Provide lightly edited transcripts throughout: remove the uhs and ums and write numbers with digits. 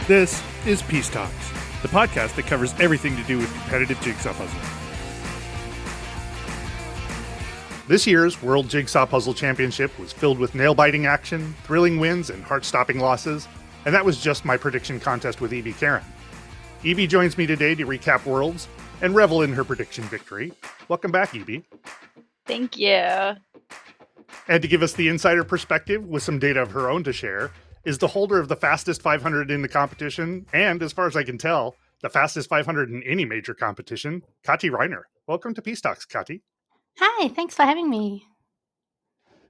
This is Peace Talks, the podcast that covers everything to do with competitive jigsaw puzzling. This year's World Jigsaw Puzzle Championship was filled with nail-biting action, thrilling wins, and heart-stopping losses, and that was just my prediction contest with EB Caron. EB joins me today to recap Worlds and revel in her prediction victory. Welcome back, EB. Thank you. And to give us the insider perspective with some data of her own to share, is the holder of the fastest 500 in the competition, and as far as I can tell, the fastest 500 in any major competition, Kathi Reiner. Welcome to Peace Talks, Kathi. Hi, thanks for having me.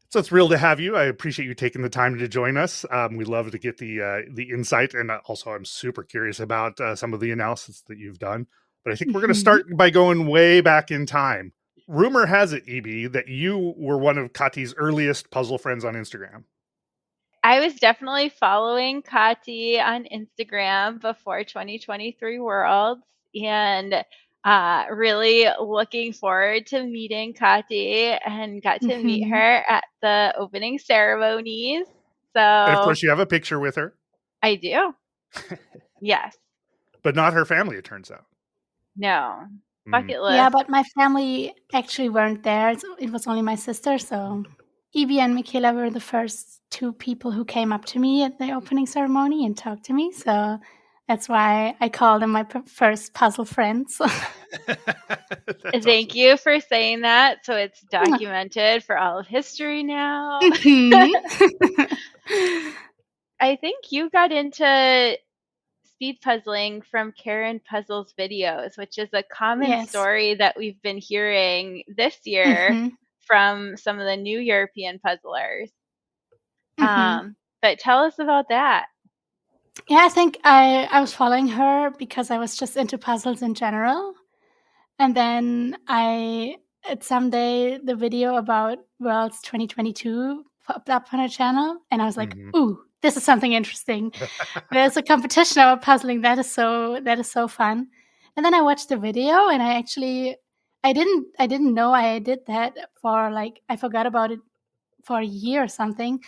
So thrilled to have you. I appreciate you taking the time to join us. We love to get the insight, and also I'm super curious about some of the analysis that you've done. But I think we're going to start by going way back in time. Rumor has it, EB, that you were one of Kathi's earliest puzzle friends on Instagram. I was definitely following Kathi on Instagram before 2023 Worlds and really looking forward to meeting Kathi, and got to meet her at the opening ceremonies. So, And of course, you have a picture with her. I do. Yes. But not her family, it turns out. No. Bucket list. Yeah, but my family actually weren't there. It was only my sister, so EB and Michaela were the first two people who came up to me at the opening ceremony and talked to me. So that's why I call them my first puzzle friends. Thank you for saying that. So it's documented for all of history now. I think you got into speed puzzling from Caron Puzzles videos, which is a common story that we've been hearing this year from some of the new European puzzlers. But tell us about that. Yeah, I think I was following her because I was just into puzzles in general. And then someday the video about Worlds 2022 popped up on her channel, and I was like, ooh, this is something interesting. There's a competition about puzzling. That is so fun. And then I watched the video, and I didn't know I did that I forgot about it for a year or something.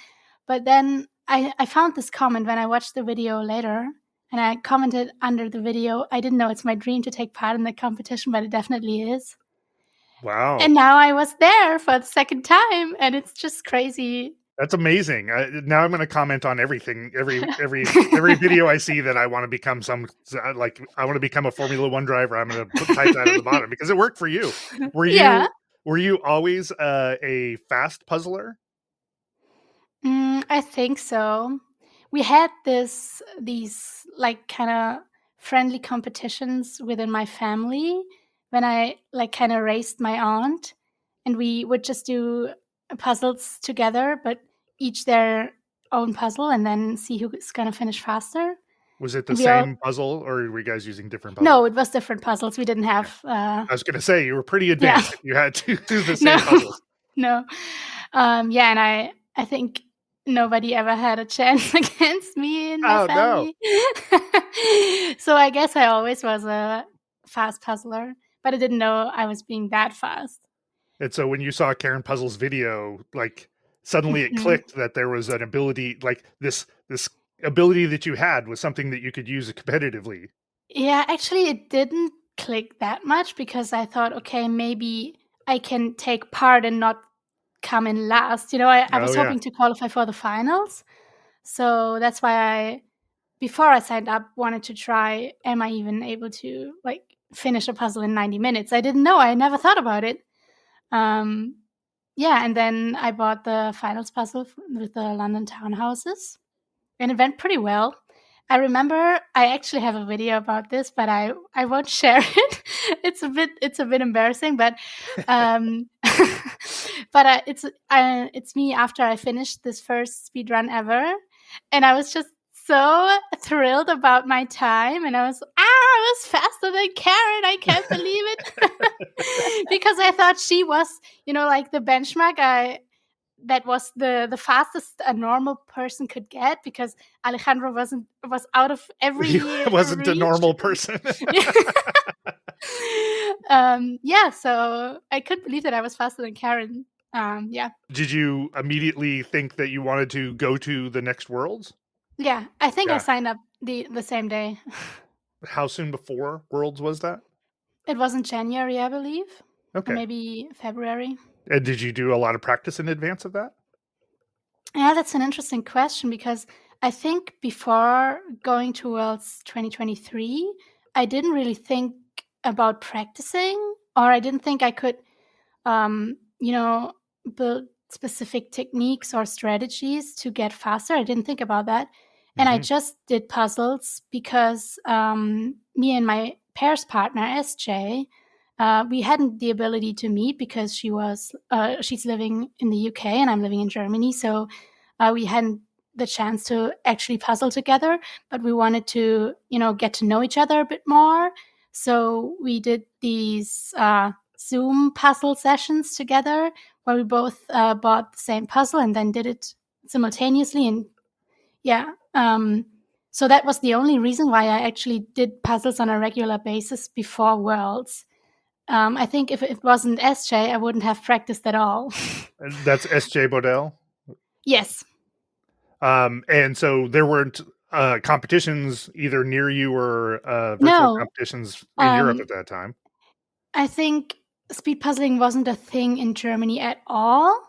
But then I found this comment when I watched the video later, and I commented under the video, I didn't know it's my dream to take part in the competition, but it definitely is. Wow. And now I was there for the second time, and it's just crazy. That's amazing. Now I'm going to comment on everything, every video I see that I want to become I want to become a Formula One driver. I'm going to type that at the bottom because it worked for you. Were you always a fast puzzler? I think so. We had these kind of friendly competitions within my family when I kind of raced my aunt, and we would just do puzzles together, but each their own puzzle, and then see who's going to finish faster. Was it the same puzzle, or were you guys using different puzzles? No, it was different puzzles. We didn't have... I was going to say, you were pretty advanced. You had to do the same puzzles. No. And I think nobody ever had a chance against me in my family. No. So I guess I always was a fast puzzler, but I didn't know I was being that fast. And so when you saw Caron Puzzle's video, suddenly it clicked that there was an ability, this ability that you had was something that you could use competitively. Yeah, actually it didn't click that much because I thought, okay, maybe I can take part and not come in last. I was hoping to qualify for the finals. So that's why before I signed up, wanted to try, am I even able to finish a puzzle in 90 minutes? I didn't know. I never thought about it. And then I bought the finals puzzle with the London townhouses, and it went pretty well. I remember I actually have a video about this, but I won't share it. It's a bit embarrassing, but it's me after I finished this first speed run ever, and I was just so thrilled about my time, and I was faster than Caron. I can't believe it. Because I thought she was, the benchmark. That was the fastest a normal person could get, because Alejandro was out of every He wasn't reach. A normal person. So I couldn't believe that I was faster than Caron. Did you immediately think that you wanted to go to the next Worlds? Yeah, I think I Yeah. signed up the same day. How soon before Worlds was that? It was in January, I believe, or Okay. maybe February. And did you do a lot of practice in advance of that? Yeah, that's an interesting question because I think before going to Worlds 2023, I didn't really think about practicing, or I didn't think I could, you know, build specific techniques or strategies to get faster. I didn't think about that. And I Mm-hmm. just did puzzles because me and my pairs partner, SJ, we hadn't the ability to meet because she's living in the UK and I'm living in Germany. So we hadn't the chance to actually puzzle together, but we wanted to, get to know each other a bit more. So we did these Zoom puzzle sessions together where we both bought the same puzzle and then did it simultaneously. And yeah, so that was the only reason why I actually did puzzles on a regular basis before Worlds. I think if it wasn't SJ, I wouldn't have practiced at all. That's S.J. Bodell. Yes. And so there weren't competitions either near you or virtual No. competitions in Europe at that time. I think speed puzzling wasn't a thing in Germany at all.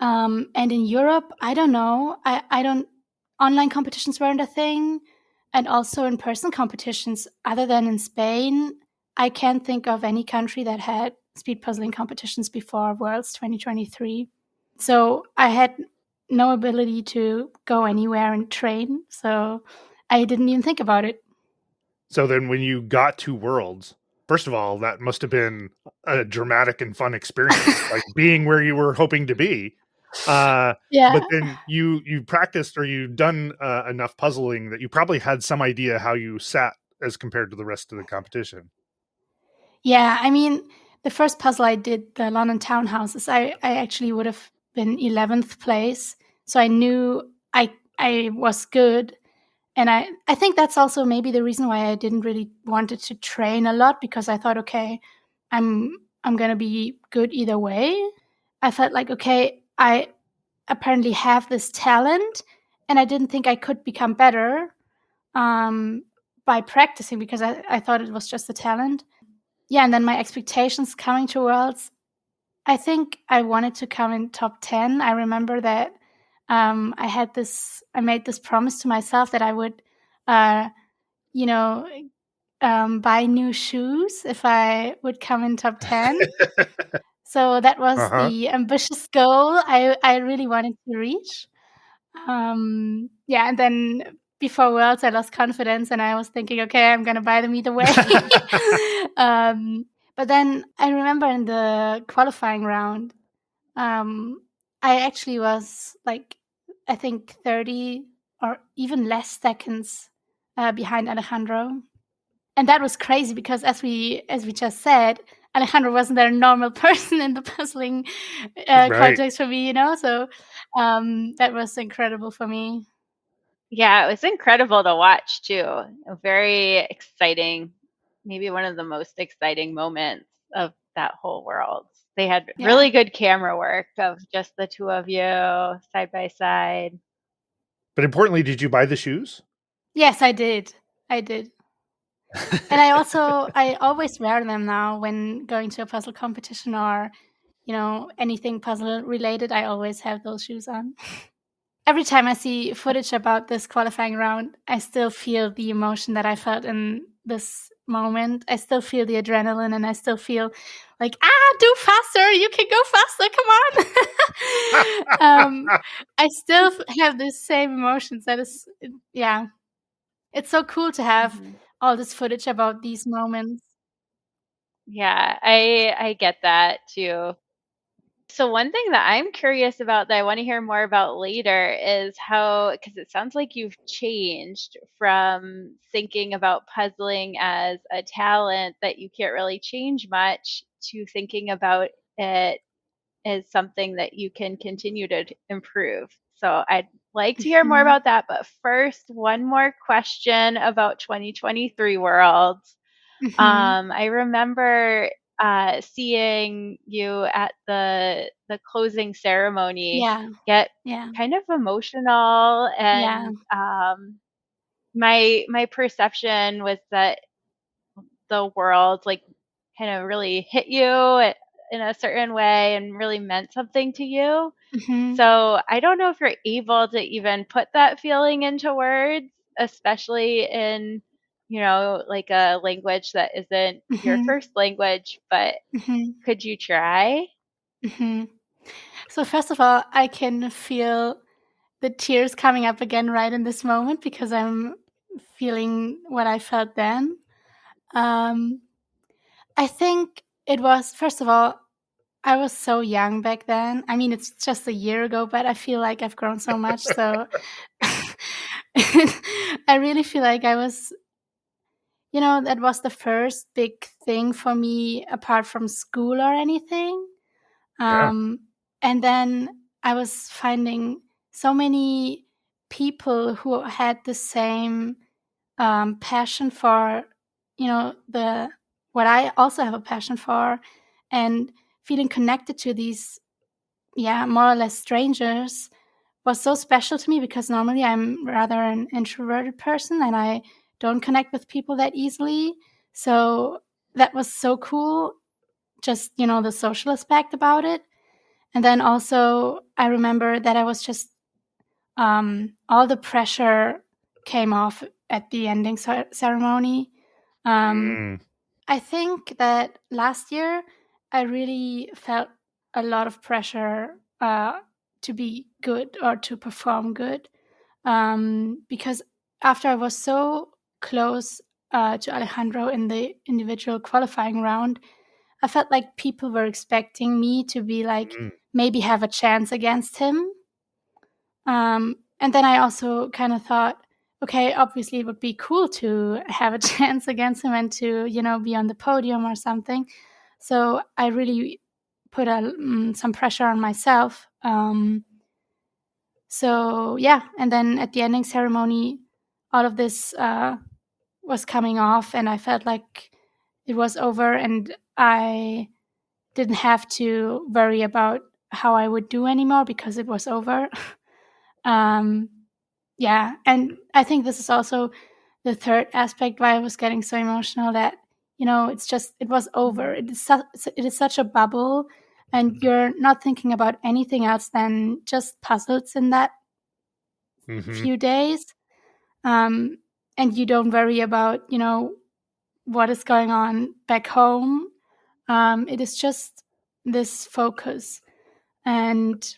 And in Europe, I don't know. I don't. Online competitions weren't a thing, and also in-person competitions. Other than in Spain, I can't think of any country that had speed puzzling competitions before Worlds 2023. So I had no ability to go anywhere and train. So I didn't even think about it. So then when you got to Worlds, first of all, that must have been a dramatic and fun experience, like being where you were hoping to be. Yeah. But then you practiced or you done enough puzzling that you probably had some idea how you sat as compared to the rest of the competition. Yeah, I mean, the first puzzle I did, the London townhouses, I actually would have been 11th place. So I knew I was good. And I think that's also maybe the reason why I didn't really wanted to train a lot because I thought, okay, I'm gonna be good either way. I felt like, okay, I apparently have this talent, and I didn't think I could become better by practicing because I thought it was just a talent. Yeah, and then my expectations coming to Worlds, I think I wanted to come in top 10. I remember that I made this promise to myself that I would, uh, you know, buy new shoes if I would come in top 10. So that was Uh-huh. the ambitious goal I really wanted to reach. Yeah, and then before Worlds, I lost confidence and I was thinking, okay, I'm gonna buy them either way. um, but then I remember in the qualifying round, I actually was like, I think 30 or even less seconds behind Alejandro. And that was crazy because as we just said, Alejandro wasn't a normal person in the puzzling Right. context for me, so that was incredible for me. Yeah, it was incredible to watch too. Very exciting, maybe one of the most exciting moments of that whole world. They had Yeah. really good camera work of just the two of you side by side. But importantly, did you buy the shoes? Yes, I did. I did. And I always wear them now when going to a puzzle competition or, anything puzzle related. I always have those shoes on. Every time I see footage about this qualifying round, I still feel the emotion that I felt in this moment. I still feel the adrenaline and I still feel like, do faster. You can go faster. Come on. I still have the same emotions. That is, yeah. It's so cool to have Mhm. all this footage about these moments. Yeah, I get that too. So one thing that I'm curious about that I want to hear more about later is how, because it sounds like you've changed from thinking about puzzling as a talent that you can't really change much to thinking about it as something that you can continue to improve. So I'd like to hear more Mhm. about that. But first, one more question about 2023 Worlds. Mhm. I remember seeing you at the closing ceremony Yeah. get Yeah. kind of emotional, Yeah. and my perception was that the world like kind of really hit you in a certain way and really meant something to you. Mhm. So I don't know if you're able to even put that feeling into words, especially in, like a language that isn't your Mhm. first language, but Mhm. could you try? Mhm. So first of all, I can feel the tears coming up again right in this moment because I'm feeling what I felt then. Um, I think it was, first of all, I was so young back then. I mean, it's just a year ago, but I feel like I've grown so much. So I really feel like I was, that was the first big thing for me apart from school or anything. Yeah. And then I was finding so many people who had the same passion for, the what I also have a passion for, and feeling connected to these, more or less strangers was so special to me because normally I'm rather an introverted person and I don't connect with people that easily. So that was so cool, just, the social aspect about it. And then also, I remember that I was just, all the pressure came off at the ending ceremony. Um, Mm. I think that last year I really felt a lot of pressure to be good or to perform good, because after I was so close to Alejandro in the individual qualifying round, I felt like people were expecting me to be like Mm. maybe have a chance against him. And then I also kind of thought, okay, obviously it would be cool to have a chance against him and to, be on the podium or something. So I really put some pressure on myself. So yeah, and then at the ending ceremony, all of this was coming off, and I felt like it was over, and I didn't have to worry about how I would do anymore because it was over. um, yeah, and I think this is also the third aspect why I was getting so emotional, that it was over. It is such a bubble, and you're not thinking about anything else than just puzzles in that Hmm. few days. Um, and you don't worry about what is going on back home. It is just this focus, and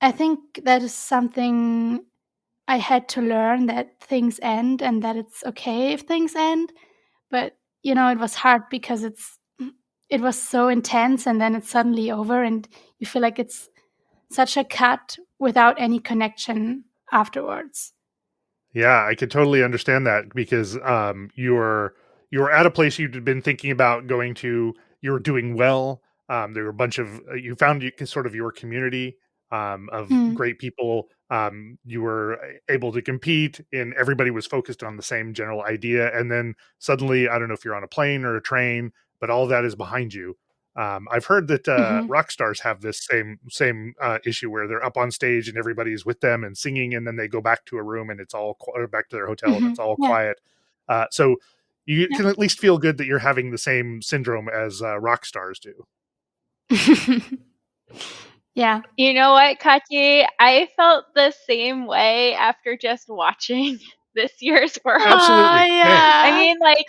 I think that is something I had to learn, that things end and that it's okay if things end. But it was hard because it was so intense, and then it's suddenly over, and you feel like it's such a cut without any connection afterwards. Yeah, I could totally understand that because you were at a place you'd been thinking about going to. You were doing well. There were a bunch of you found sort of your community of Mm. great people. You were able to compete, and everybody was focused on the same general idea. And then suddenly, I don't know if you're on a plane or a train, but all of that is behind you. I've heard that Mhm. rock stars have this same issue where they're up on stage and everybody's with them and singing, and then they go back to a room and it's all or back to their hotel and Mhm. it's all Yeah. quiet. So you Yeah. can at least feel good that you're having the same syndrome as rock stars do. Yeah. You know what, Kachi? I felt the same way after just watching this year's Worlds. Oh, Absolutely. Hey, I yeah. mean, like,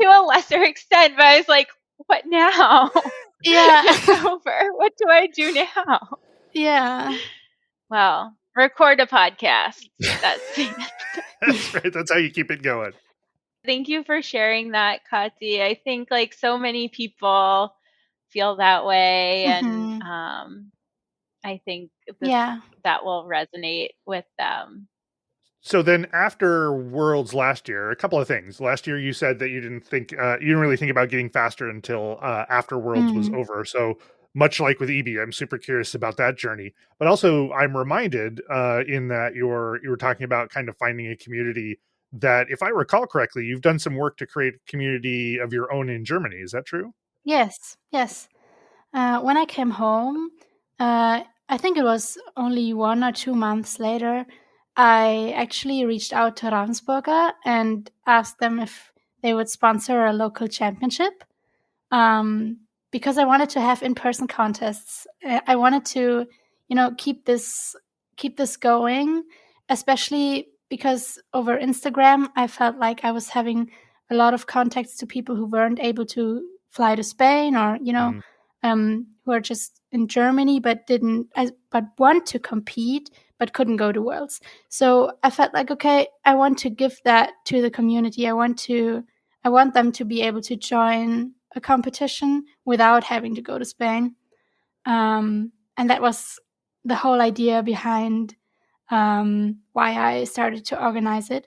to a lesser extent, but I was like, what now? Yeah. It's over. What do I do now? Yeah. Well, record a podcast. That's that's right. That's how you keep it going. Thank you for sharing that, Kati. I think like so many people feel that way, and Mhm. I think this Yeah. that will resonate with them. So then after Worlds last year, a couple of things. Last year you said that you didn't really think about getting faster until after Worlds was Mm. over. So much like with EB, I'm super curious about that journey. But also I'm reminded in that you were talking about kind of finding a community that, if I recall correctly, you've done some work to create a community of your own in Germany. Is that true? Yes. When I came home, I think it was only 1 or 2 months later, I actually reached out to Ravensburger and asked them if they would sponsor a local championship. Because I wanted to have in-person contests. I wanted to, keep this going, especially because over Instagram, I felt like I was having a lot of contacts to people who weren't able to fly to Spain, or who are just in Germany but want to compete but couldn't go to Worlds. So I felt like, okay, I want to give that to the community. I want them to be able to join a competition without having to go to Spain. And that was the whole idea behind why I started to organize it.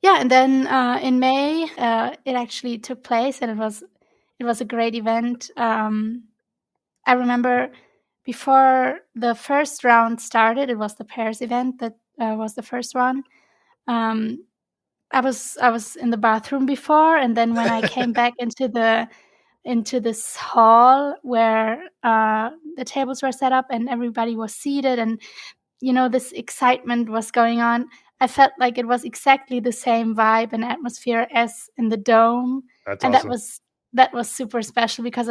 Yeah, and then in May, it actually took place, and it was a great event. I remember before the first round started, it was the pairs event that was the first one. I was in the bathroom before, and then when I came back into this hall where the tables were set up and everybody was seated, and this excitement was going on, I felt like it was exactly the same vibe and atmosphere as in the dome. That's And awesome. that was super special, because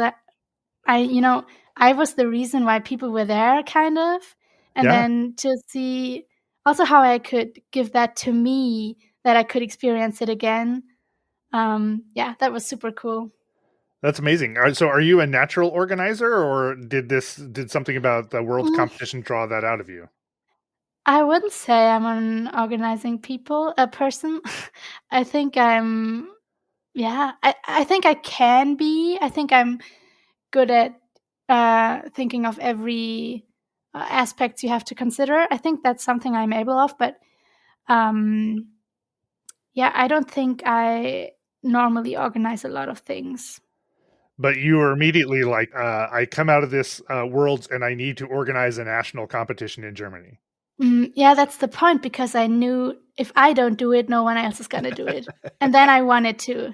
I was the reason why people were there, kind of. And Yeah. then to see also how I could give that to me, that I could experience it again. That was super cool. That's amazing. So are you a natural organizer, or did something about the world Mm, competition draw that out of you? I wouldn't say I'm an organizing person. I think I think I can be. I think I'm good at thinking of every aspect you have to consider. I think that's something I'm able of, but um, I don't think I normally organize a lot of things. But you were immediately like, I come out of this worlds and I need to organize a national competition in Germany. Yeah, that's the point, because I knew if I don't do it, no one else is gonna do it. And then I wanted to.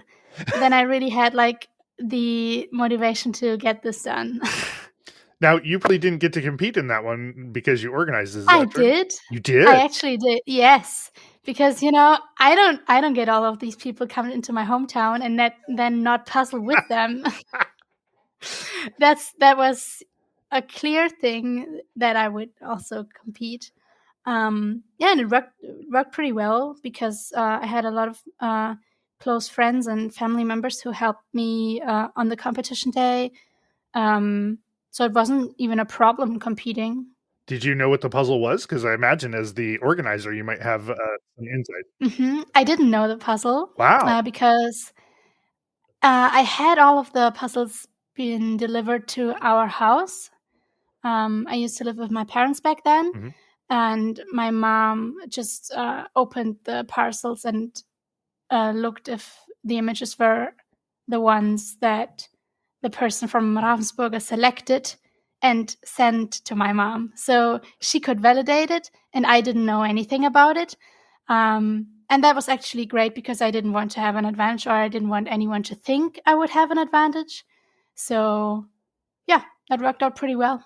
Then I really had like the motivation to get this done. Now, you probably didn't get to compete in that one because you organized. Is I that true? did. You I did? actually did. Yes. Because I don't get all of these people coming into my hometown and then not puzzle with them. That was a clear thing that I would also compete. And it worked pretty well, because I had a lot of close friends and family members who helped me on the competition day. So it wasn't even a problem competing. Did you know what the puzzle was? Because I imagine as the organizer, you might have some insight. I didn't know the puzzle Wow. because I had all of the puzzles being delivered to our house. I used to live with my parents back then, Mhm. and my mom just opened the parcels and looked if the images were the ones that the person from Ravensburger selected and sent to my mom. So she could validate it, and I didn't know anything about it. And that was actually great, because I didn't want to have an advantage, or I didn't want anyone to think I would have an advantage. So, yeah, that worked out pretty well.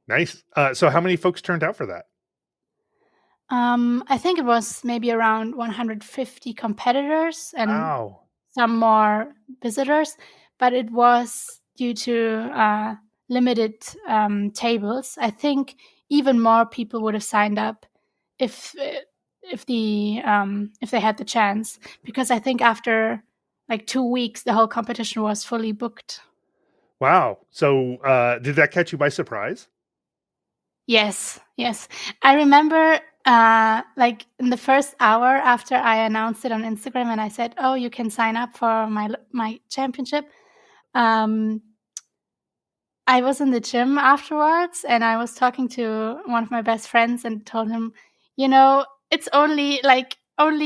Nice. So how many folks turned out for that? I think it was maybe around 150 competitors and Wow. some more visitors, but it was due to limited tables. I think even more people would have signed up if if they had the chance, because I think after like 2 weeks the whole competition was fully booked. Wow. So did that catch you by surprise? Yes. I remember like in the first hour after I announced it on Instagram and I said, "Oh, you can sign up for my championship." Um, I was in the gym afterwards, and I was talking to one of my best friends and told him, it's only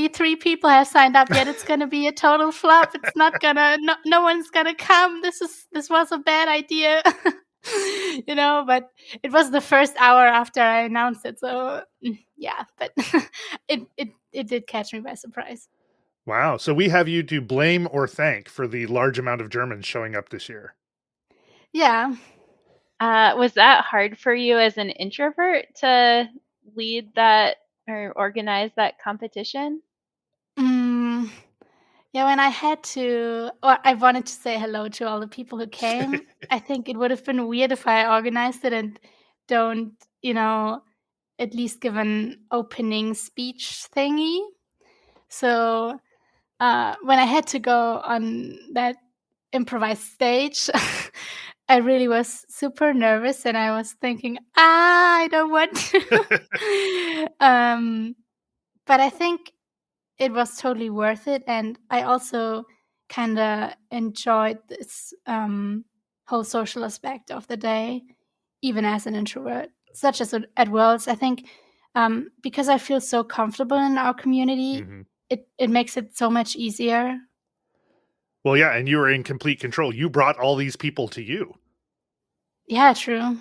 3 people have signed up, yet it's gonna be a total flop. It's not gonna no one's gonna come. This was a bad idea. But it was the first hour after I announced it, so, yeah, but it did catch me by surprise. Wow. So we have you to blame or thank for the large amount of Germans showing up this year. Yeah. Was that hard for you as an introvert to lead that or organize that competition? Mm, yeah, when I had to, or I wanted to say hello to all the people who came, I think it would have been weird if I organized it and don't, at least give an opening speech thingy. So when I had to go on that improvised stage, I really was super nervous and I was thinking, I don't want to. But I think it was totally worth it. And I also kind of enjoyed this whole social aspect of the day, even as an introvert, such as at Worlds. I think because I feel so comfortable in our community, Mm-hmm. it makes it so much easier. Well, yeah, and you were in complete control. You brought all these people to you. Yeah, true.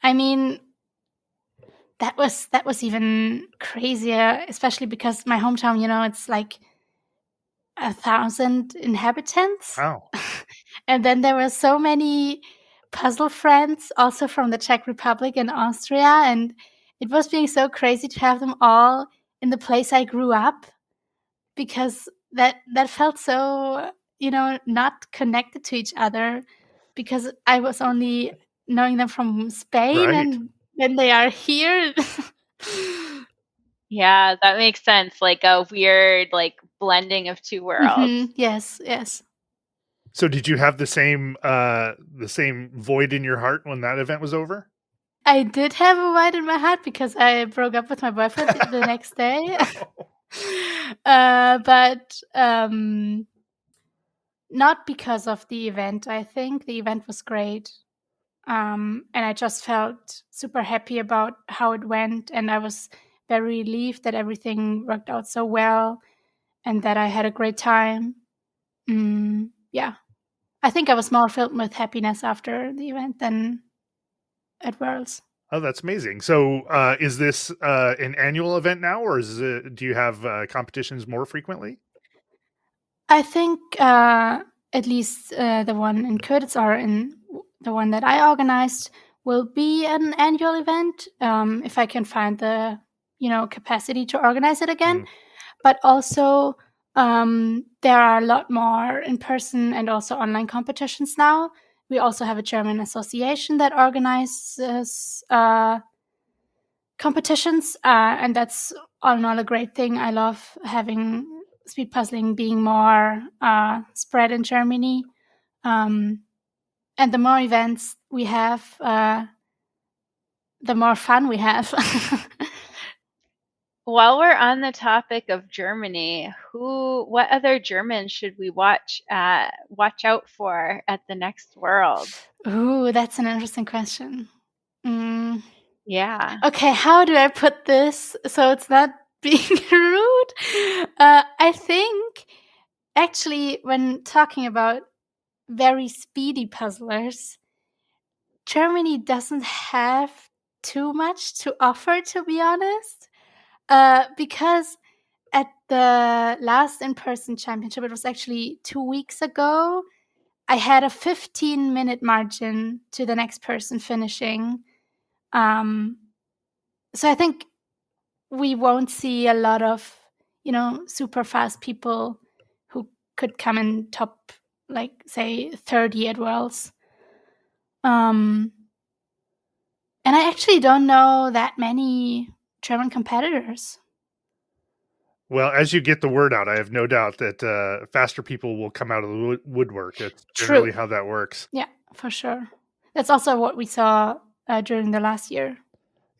I mean, that was even crazier, especially because my hometown, it's like 1,000 inhabitants. Wow. And then there were so many puzzle friends also from the Czech Republic and Austria, and it was being so crazy to have them all in the place I grew up, because that felt so, not connected to each other, because I was only knowing them from Spain, Right. and then they are here. Yeah, that makes sense. Like a weird, like blending of two worlds. Yes, yes. So did you have the same void in your heart when that event was over? I did have a void in my heart because I broke up with my boyfriend the next day. But not because of the event. I think the event was great. And I just felt super happy about how it went. And I was very relieved that everything worked out so well and that I had a great time. Yeah. I think I was more filled with happiness after the event than at Worlds. Oh, that's amazing. So is this an annual event now, or do you have competitions more frequently? I think at least the one in Curtis, or in the one that I organized, will be an annual event if I can find the capacity to organize it again. But also there are a lot more in-person and also online competitions now. We also have a German association that organizes competitions, and that's all in all a great thing. I love having speed puzzling being more spread in Germany, and the more events we have, the more fun we have. While we're on the topic of Germany, what other Germans should we watch out for at the next World? Ooh, that's an interesting question. Yeah. Okay, how do I put this so it's not being rude? I think actually when talking about very speedy puzzlers, Germany doesn't have too much to offer, to be honest. Because at the last in-person championship, it was actually 2 weeks ago, I had a 15-minute margin to the next person finishing. So I think we won't see a lot of, super fast people who could come in top, like, say, 30 at Worlds. And I actually don't know that many German competitors. Well, as you get the word out, I have no doubt that faster people will come out of the woodwork. That's generally how that works. Yeah, for sure. That's also what we saw during the last year.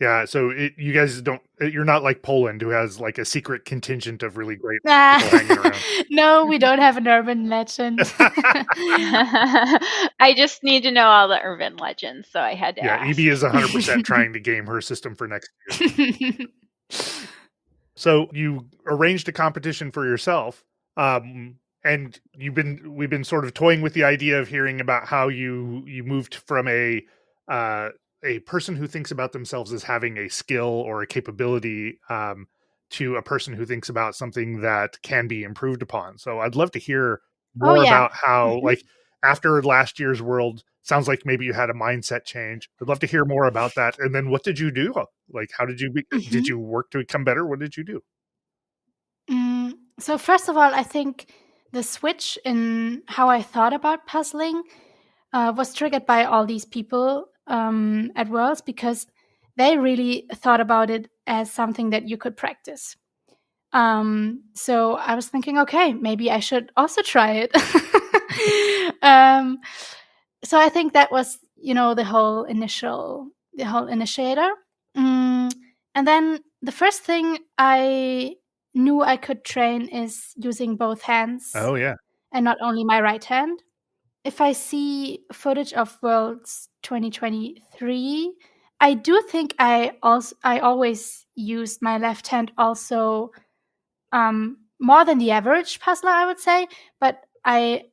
Yeah, so you guys you're not like Poland, who has like a secret contingent of really great people hanging around. No, we don't have an urban legend. I just need to know all the urban legends, so I had to ask. EB is 100% trying to game her system for next year. So you arranged a competition for yourself, and we've been sort of toying with the idea of hearing about how you moved from a person who thinks about themselves as having a skill or a capability to a person who thinks about something that can be improved upon. So I'd love to hear more about how, like, after last year's World, sounds like maybe you had a mindset change. I'd love to hear more about that. And then what did you do? Like, how did you did you work to become better? What did you do? So first of all, I think the switch in how I thought about puzzling was triggered by all these people at Worlds, because they really thought about it as something that you could practice. So I was thinking, okay, maybe I should also try it. So I think that was, the whole initiator. And then the first thing I knew I could train is using both hands. Oh, yeah. And not only my right hand. If I see footage of Worlds 2023, I do think I always used my left hand also, more than the average puzzler, I would say. But I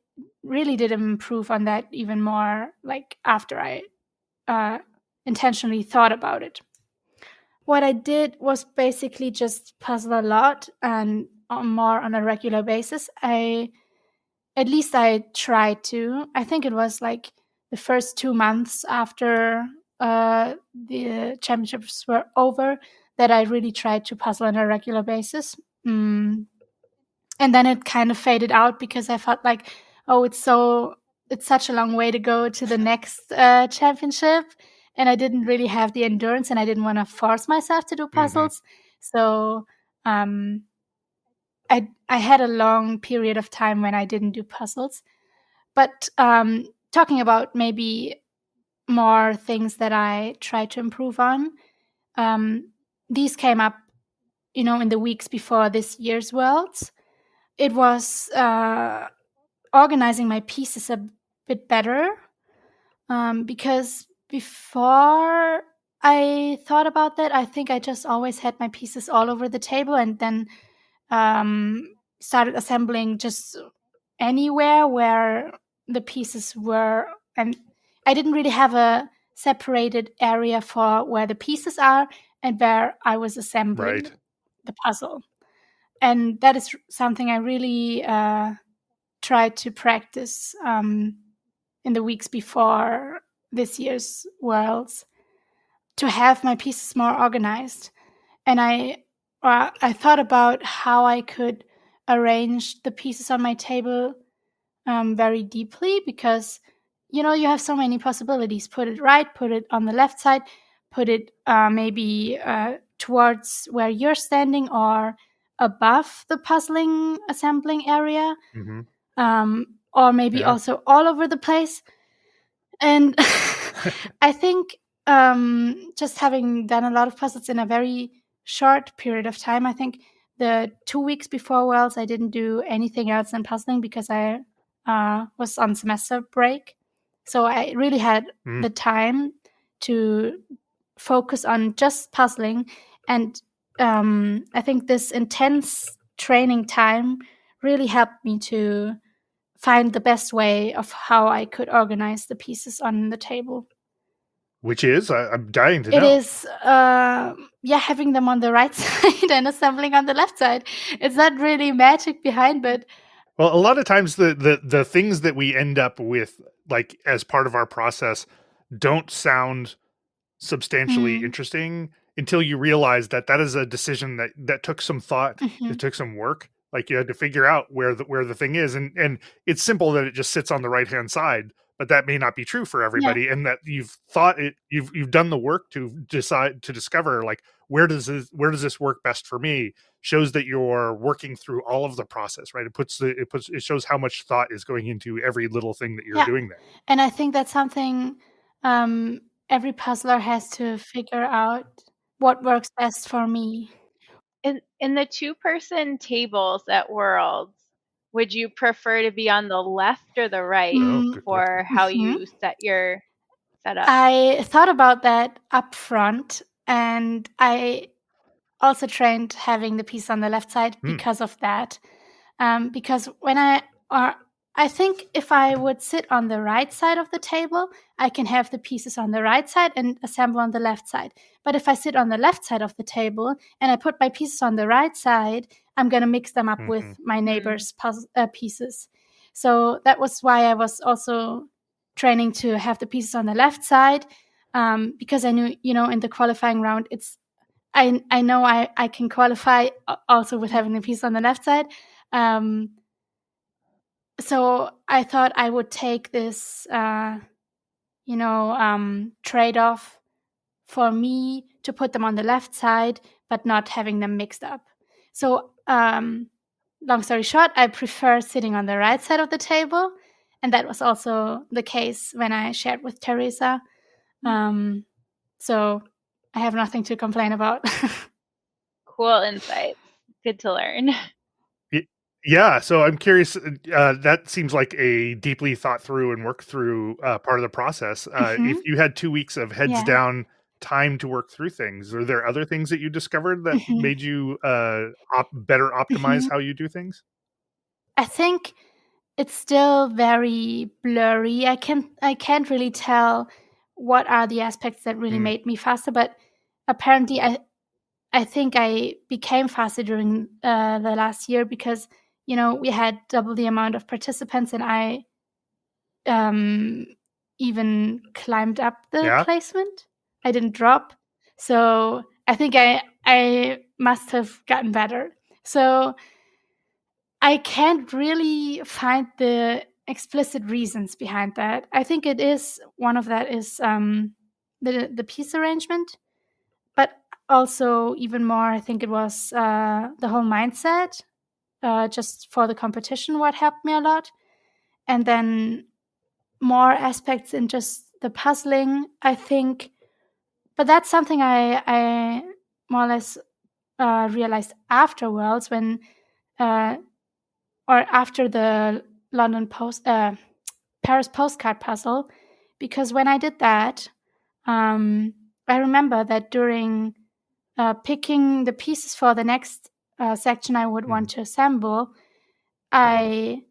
really did improve on that even more, like, after I intentionally thought about it. What I did was basically just puzzle a lot and more on a regular basis. At least I tried to. I think it was like the first 2 months after the championships were over that I really tried to puzzle on a regular basis. And then it kind of faded out because I felt like, oh, it's such a long way to go to the next championship. And I didn't really have the endurance, and I didn't want to force myself to do puzzles. So I had a long period of time when I didn't do puzzles. But talking about maybe more things that I tried to improve on, these came up, in the weeks before this year's Worlds. It was organizing my pieces a bit better, because before I thought about that, I think I just always had my pieces all over the table, and then started assembling just anywhere where the pieces were, and I didn't really have a separated area for where the pieces are and where I was assembling the puzzle. And that is something I really tried to practice in the weeks before this year's Worlds, to have my pieces more organized. And I thought about how I could arrange the pieces on my table very deeply, because you have so many possibilities. Put it right, put it on the left side, put it maybe towards where you're standing or above the puzzling assembling area, or maybe also all over the place. And I think just having done a lot of puzzles in a very short period of time, I think the 2 weeks before Worlds I didn't do anything else than puzzling because I was on semester break. So I really had the time to focus on just puzzling. And I think this intense training time really helped me to find the best way of how I could organize the pieces on the table. Which is, I'm dying to know. It is, having them on the right side and assembling on the left side. It's not really magic behind, but... Well, a lot of times the things that we end up with, like, as part of our process, don't sound substantially interesting until you realize that is a decision that took some thought, it took some work. Like, you had to figure out where the thing is, and it's simple that it just sits on the right hand side, but that may not be true for everybody, and that you've done the work to discover, like, where does this work best for me, shows that you're working through all of the process, right? It shows how much thought is going into every little thing that you're doing there. And I think that's something every puzzler has to figure out, what works best for me. In the 2-person tables at Worlds, would you prefer to be on the left or the right for how you set your setup? I thought about that up front, and I also trained having the piece on the left side because of that. Because when I I think if I would sit on the right side of the table, I can have the pieces on the right side and assemble on the left side. But if I sit on the left side of the table and I put my pieces on the right side, I'm going to mix them up with my neighbor's pieces. So that was why I was also training to have the pieces on the left side, because I knew, in the qualifying round, I know I can qualify also with having the piece on the left side. So I thought I would take this, trade-off for me to put them on the left side, but not having them mixed up. So, long story short, I prefer sitting on the right side of the table. And that was also the case when I shared with Teresa. So I have nothing to complain about. Cool insights. Good to learn. Yeah, so I'm curious. That seems like a deeply thought through and work through part of the process. If you had 2 weeks of heads down time to work through things, are there other things that you discovered that made you better optimize how you do things? I think it's still very blurry. I can't really tell what are the aspects that really made me faster, but apparently I think I became faster during the last year because, we had double the amount of participants and I even climbed up the placement. I didn't drop. So I think I must have gotten better. So I can't really find the explicit reasons behind that. I think it is one of that is the piece arrangement, but also even more, I think it was the whole mindset, just for the competition, what helped me a lot, and then more aspects in just the puzzling, I think. But that's something I more or less realized afterwards when. Or after the Paris postcard puzzle, because when I did that, I remember that during picking the pieces for the next section I would want to assemble, I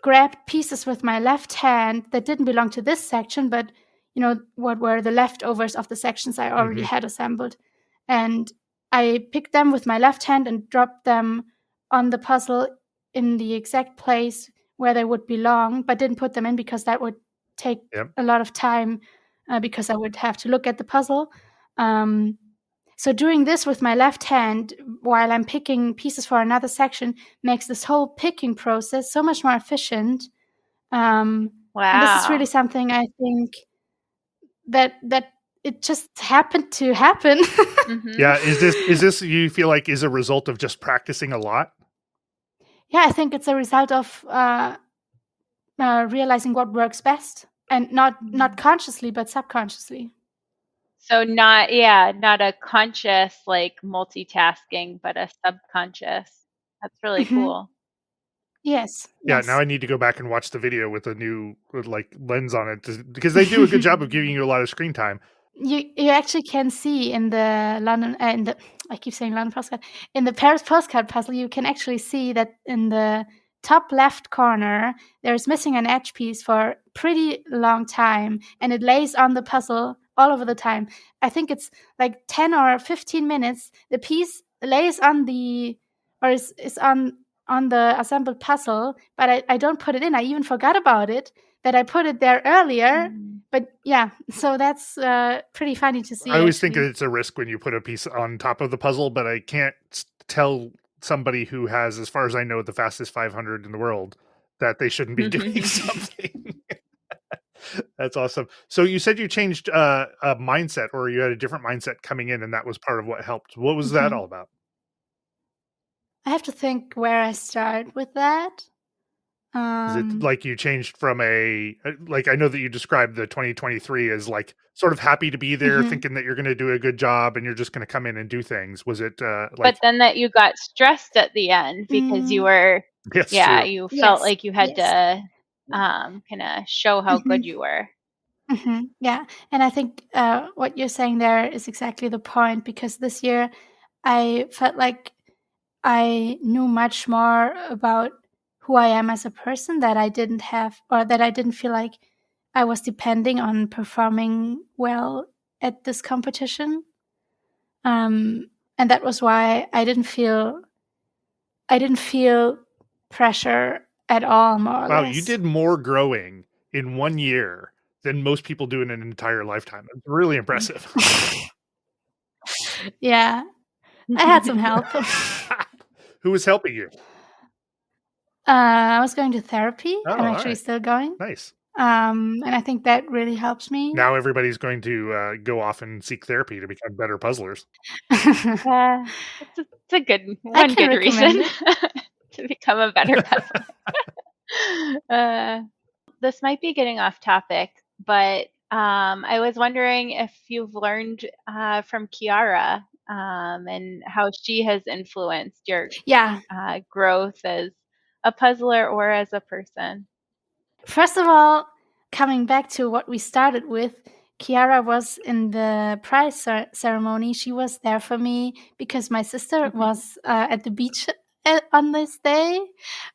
grabbed pieces with my left hand that didn't belong to this section, but what were the leftovers of the sections I already had assembled, and I picked them with my left hand and dropped them on the puzzle in the exact place where they would belong, but didn't put them in because that would take a lot of time, because I would have to look at the puzzle. So doing this with my left hand while I'm picking pieces for another section makes this whole picking process so much more efficient. Wow. And this is really something I think that it just happened to happen. Yeah, is this you feel like is a result of just practicing a lot? Yeah, I think it's a result of realizing what works best, and not consciously but subconsciously. So not a conscious like multitasking, but a subconscious. That's really cool. Yes. Yeah, now I need to go back and watch the video with a new lens on it because they do a good job of giving you a lot of screen time. You actually can see in the London I keep saying London postcard, in the Paris postcard puzzle, you can actually see that in the top left corner there's missing an edge piece for a pretty long time, and it lays on the puzzle all over the time. I think it's like 10 or 15 minutes. The piece lays on the or is on the assembled puzzle, but I don't put it in. I even forgot about it, that I put it there earlier. But yeah, so that's pretty funny to see. I always think it's a risk when you put a piece on top of the puzzle, but I can't tell somebody who has, as far as I know, the fastest 500 in the world that they shouldn't be doing something. That's awesome. So you said you changed a mindset, or you had a different mindset coming in, and that was part of what helped. What was that all about? I have to think where I start with that. Is it like you changed from I know that you described the 2023 as like sort of happy to be there, thinking that you're going to do a good job and you're just going to come in and do things. Was it but then that you got stressed at the end because you were, you felt like you had to kind of show how good you were. Yeah, and I think what you're saying there is exactly the point, because this year I felt like I knew much more about who I am as a person, that I didn't have, or that I didn't feel like I was depending on performing well at this competition. And that was why I didn't feel pressure at all, more or less. Wow, you did more growing in 1 year than most people do in an entire lifetime. It's really impressive. Yeah, I had some help. Who was helping you? I was going to therapy. Oh, I'm actually still going. Nice. And I think that really helps me. Now everybody's going to go off and seek therapy to become better puzzlers. It's a good reason to become a better puzzler. This might be getting off topic, but I was wondering if you've learned from Kiara and how she has influenced your growth as a puzzler or as a person. First of all, coming back to what we started with, Kiara was in the prize ceremony. She was there for me because my sister was at the beach on this day.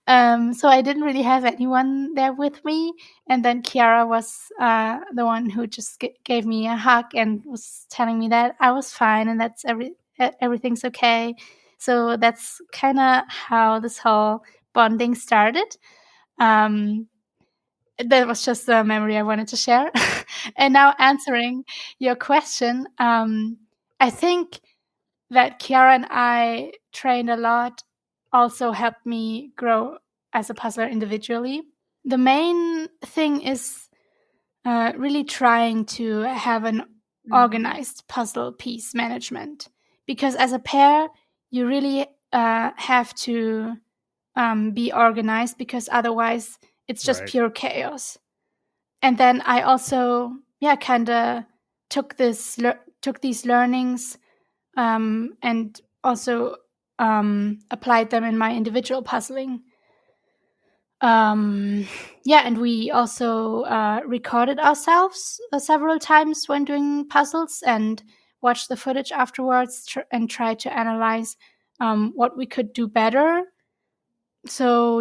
So I didn't really have anyone there with me. And then Kiara was the one who just gave me a hug and was telling me that I was fine and that's everything's okay. So that's kind of how this whole bonding started. That was just a memory I wanted to share. And now answering your question, I think that Kiara and I trained a lot also helped me grow as a puzzler individually. The main thing is really trying to have an organized puzzle piece management, because as a pair, you really have to be organized, because otherwise it's just pure chaos. And then I also, kind of took these learnings and also applied them in my individual puzzling. And we also recorded ourselves several times when doing puzzles and watched the footage afterwards and tried to analyze what we could do better. So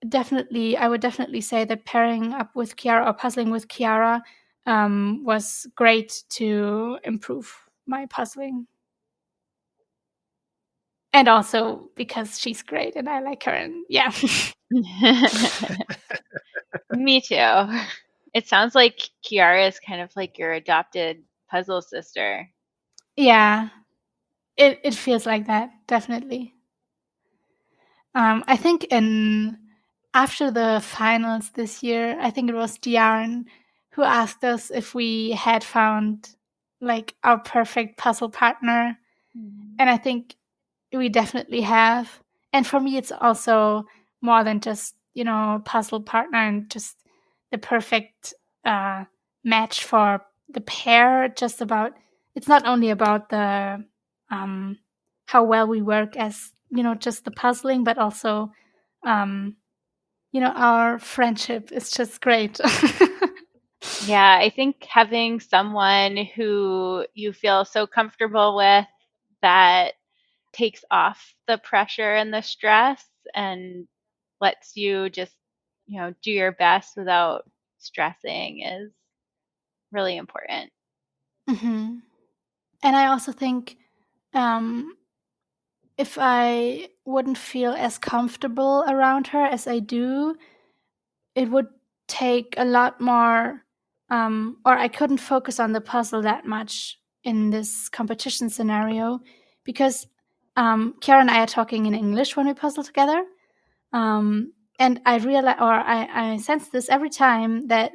definitely, I would definitely say that pairing up with Kiara or puzzling with Kiara was great to improve my puzzling. And also because she's great and I like her, and Me too. It sounds like Kiara is kind of like your adopted puzzle sister. Yeah, it feels like that, definitely. I think after the finals this year, I think it was Diarn who asked us if we had found like our perfect puzzle partner. And I think we definitely have. And for me, it's also more than just, puzzle partner and just the perfect match for the pair. It's not only about the how well we work as, just the puzzling, but also, our friendship is just great. Yeah, I think having someone who you feel so comfortable with that takes off the pressure and the stress and lets you just, do your best without stressing is really important. Mm-hmm. And I also think if I wouldn't feel as comfortable around her as I do, it would take a lot more, or I couldn't focus on the puzzle that much in this competition scenario, because Kiara and I are talking in English when we puzzle together. And I realize, or I sense this every time, that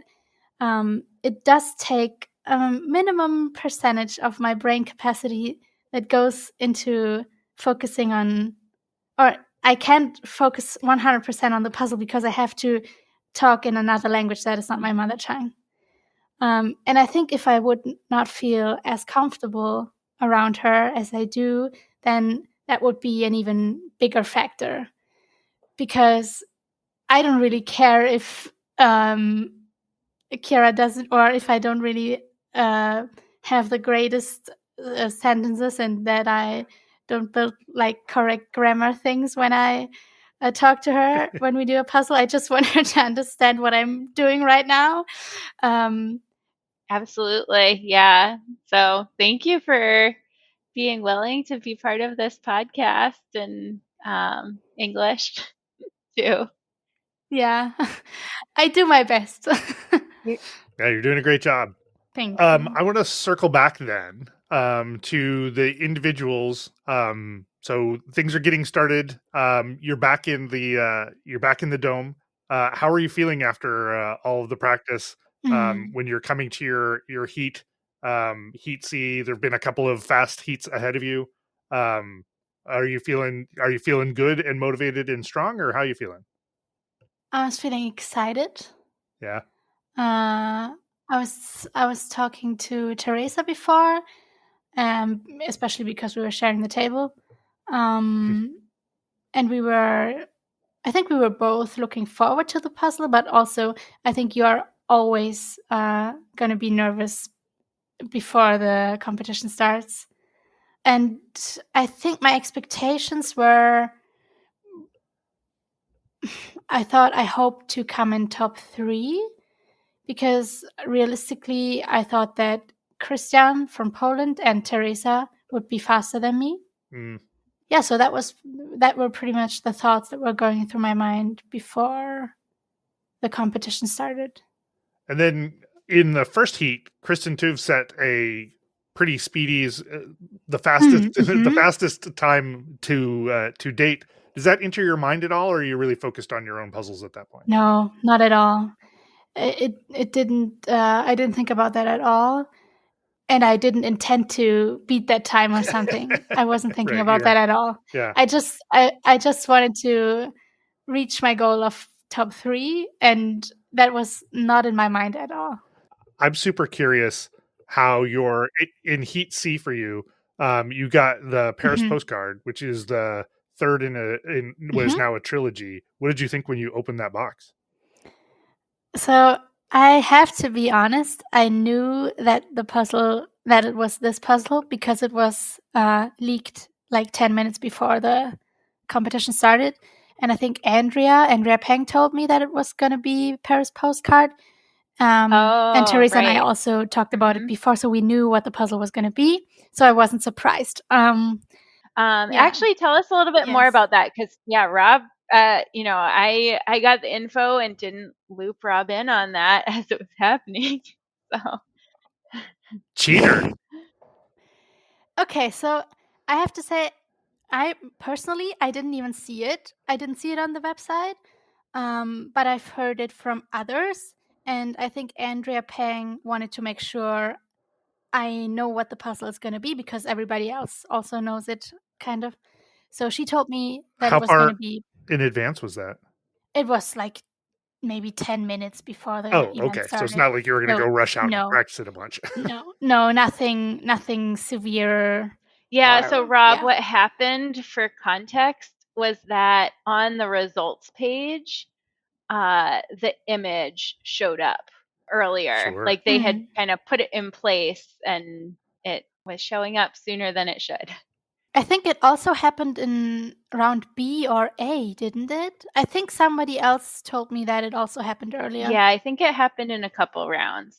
it does take a minimum percentage of my brain capacity that goes into focusing on, or I can't focus 100% on the puzzle because I have to talk in another language that is not my mother tongue. And I think if I would not feel as comfortable around her as I do, then that would be an even bigger factor, because I don't really care if Kiara doesn't, or if I don't really have the greatest sentences and that I don't build like correct grammar things when I talk to her when we do a puzzle. I just want her to understand what I'm doing right now. Absolutely. Yeah. So thank you for being willing to be part of this podcast in English too. Yeah, I do my best. Yeah, you're doing a great job. Thank you. I want to circle back then to the individuals. So things are getting started. You're back in the dome. How are you feeling after all of the practice? When you're coming to your heat C, there've been a couple of fast heats ahead of you. Are you feeling good and motivated and strong, or how are you feeling? I was feeling excited. Yeah. I was talking to Teresa before, especially because we were sharing the table, and I think we were both looking forward to the puzzle, but also I think you are always going to be nervous before the competition starts. And I think my expectations were, I hoped to come in top 3, because realistically, I thought that Christian from Poland and Teresa would be faster than me. Yeah, so that were pretty much the thoughts that were going through my mind before the competition started. And then in the first heat, Kristen Tuve set a pretty speedy, the fastest the fastest time to date. Does that enter your mind at all, or are you really focused on your own puzzles at that point? No, not at all. It didn't. I didn't think about that at all, and I didn't intend to beat that time or something. I wasn't thinking about that at all. Yeah. I just wanted to reach my goal of top 3, and that was not in my mind at all. I'm super curious how you're in Heat C for you. You got the Paris postcard, which is the third in what is now a trilogy. What did you think when you opened that box? So I have to be honest. I knew that it was this puzzle because it was leaked like 10 minutes before the competition started. And I think Andrea Peng told me that it was going to be Paris postcard. And Teresa and I also talked about it before, so we knew what the puzzle was going to be. So I wasn't surprised. Actually, tell us a little bit more about that, because Rob, I got the info and didn't loop Rob in on that as it was happening. So cheater. Okay, so I have to say, I didn't even see it. I didn't see it on the website, but I've heard it from others, and I think Andrea Peng wanted to make sure I know what the puzzle is going to be, because everybody else also knows it, kind of. So she told me that it was going to be. In advance was that? It was like maybe 10 minutes before the event started. So it's not like you were going to go rush out and practice it a bunch. No, nothing severe. Yeah, so Rob, what happened for context was that on the results page, the image showed up earlier. Sure. Like they had kind of put it in place and it was showing up sooner than it should. I think it also happened in round B or A, didn't it? I think somebody else told me that it also happened earlier. Yeah, I think it happened in a couple rounds.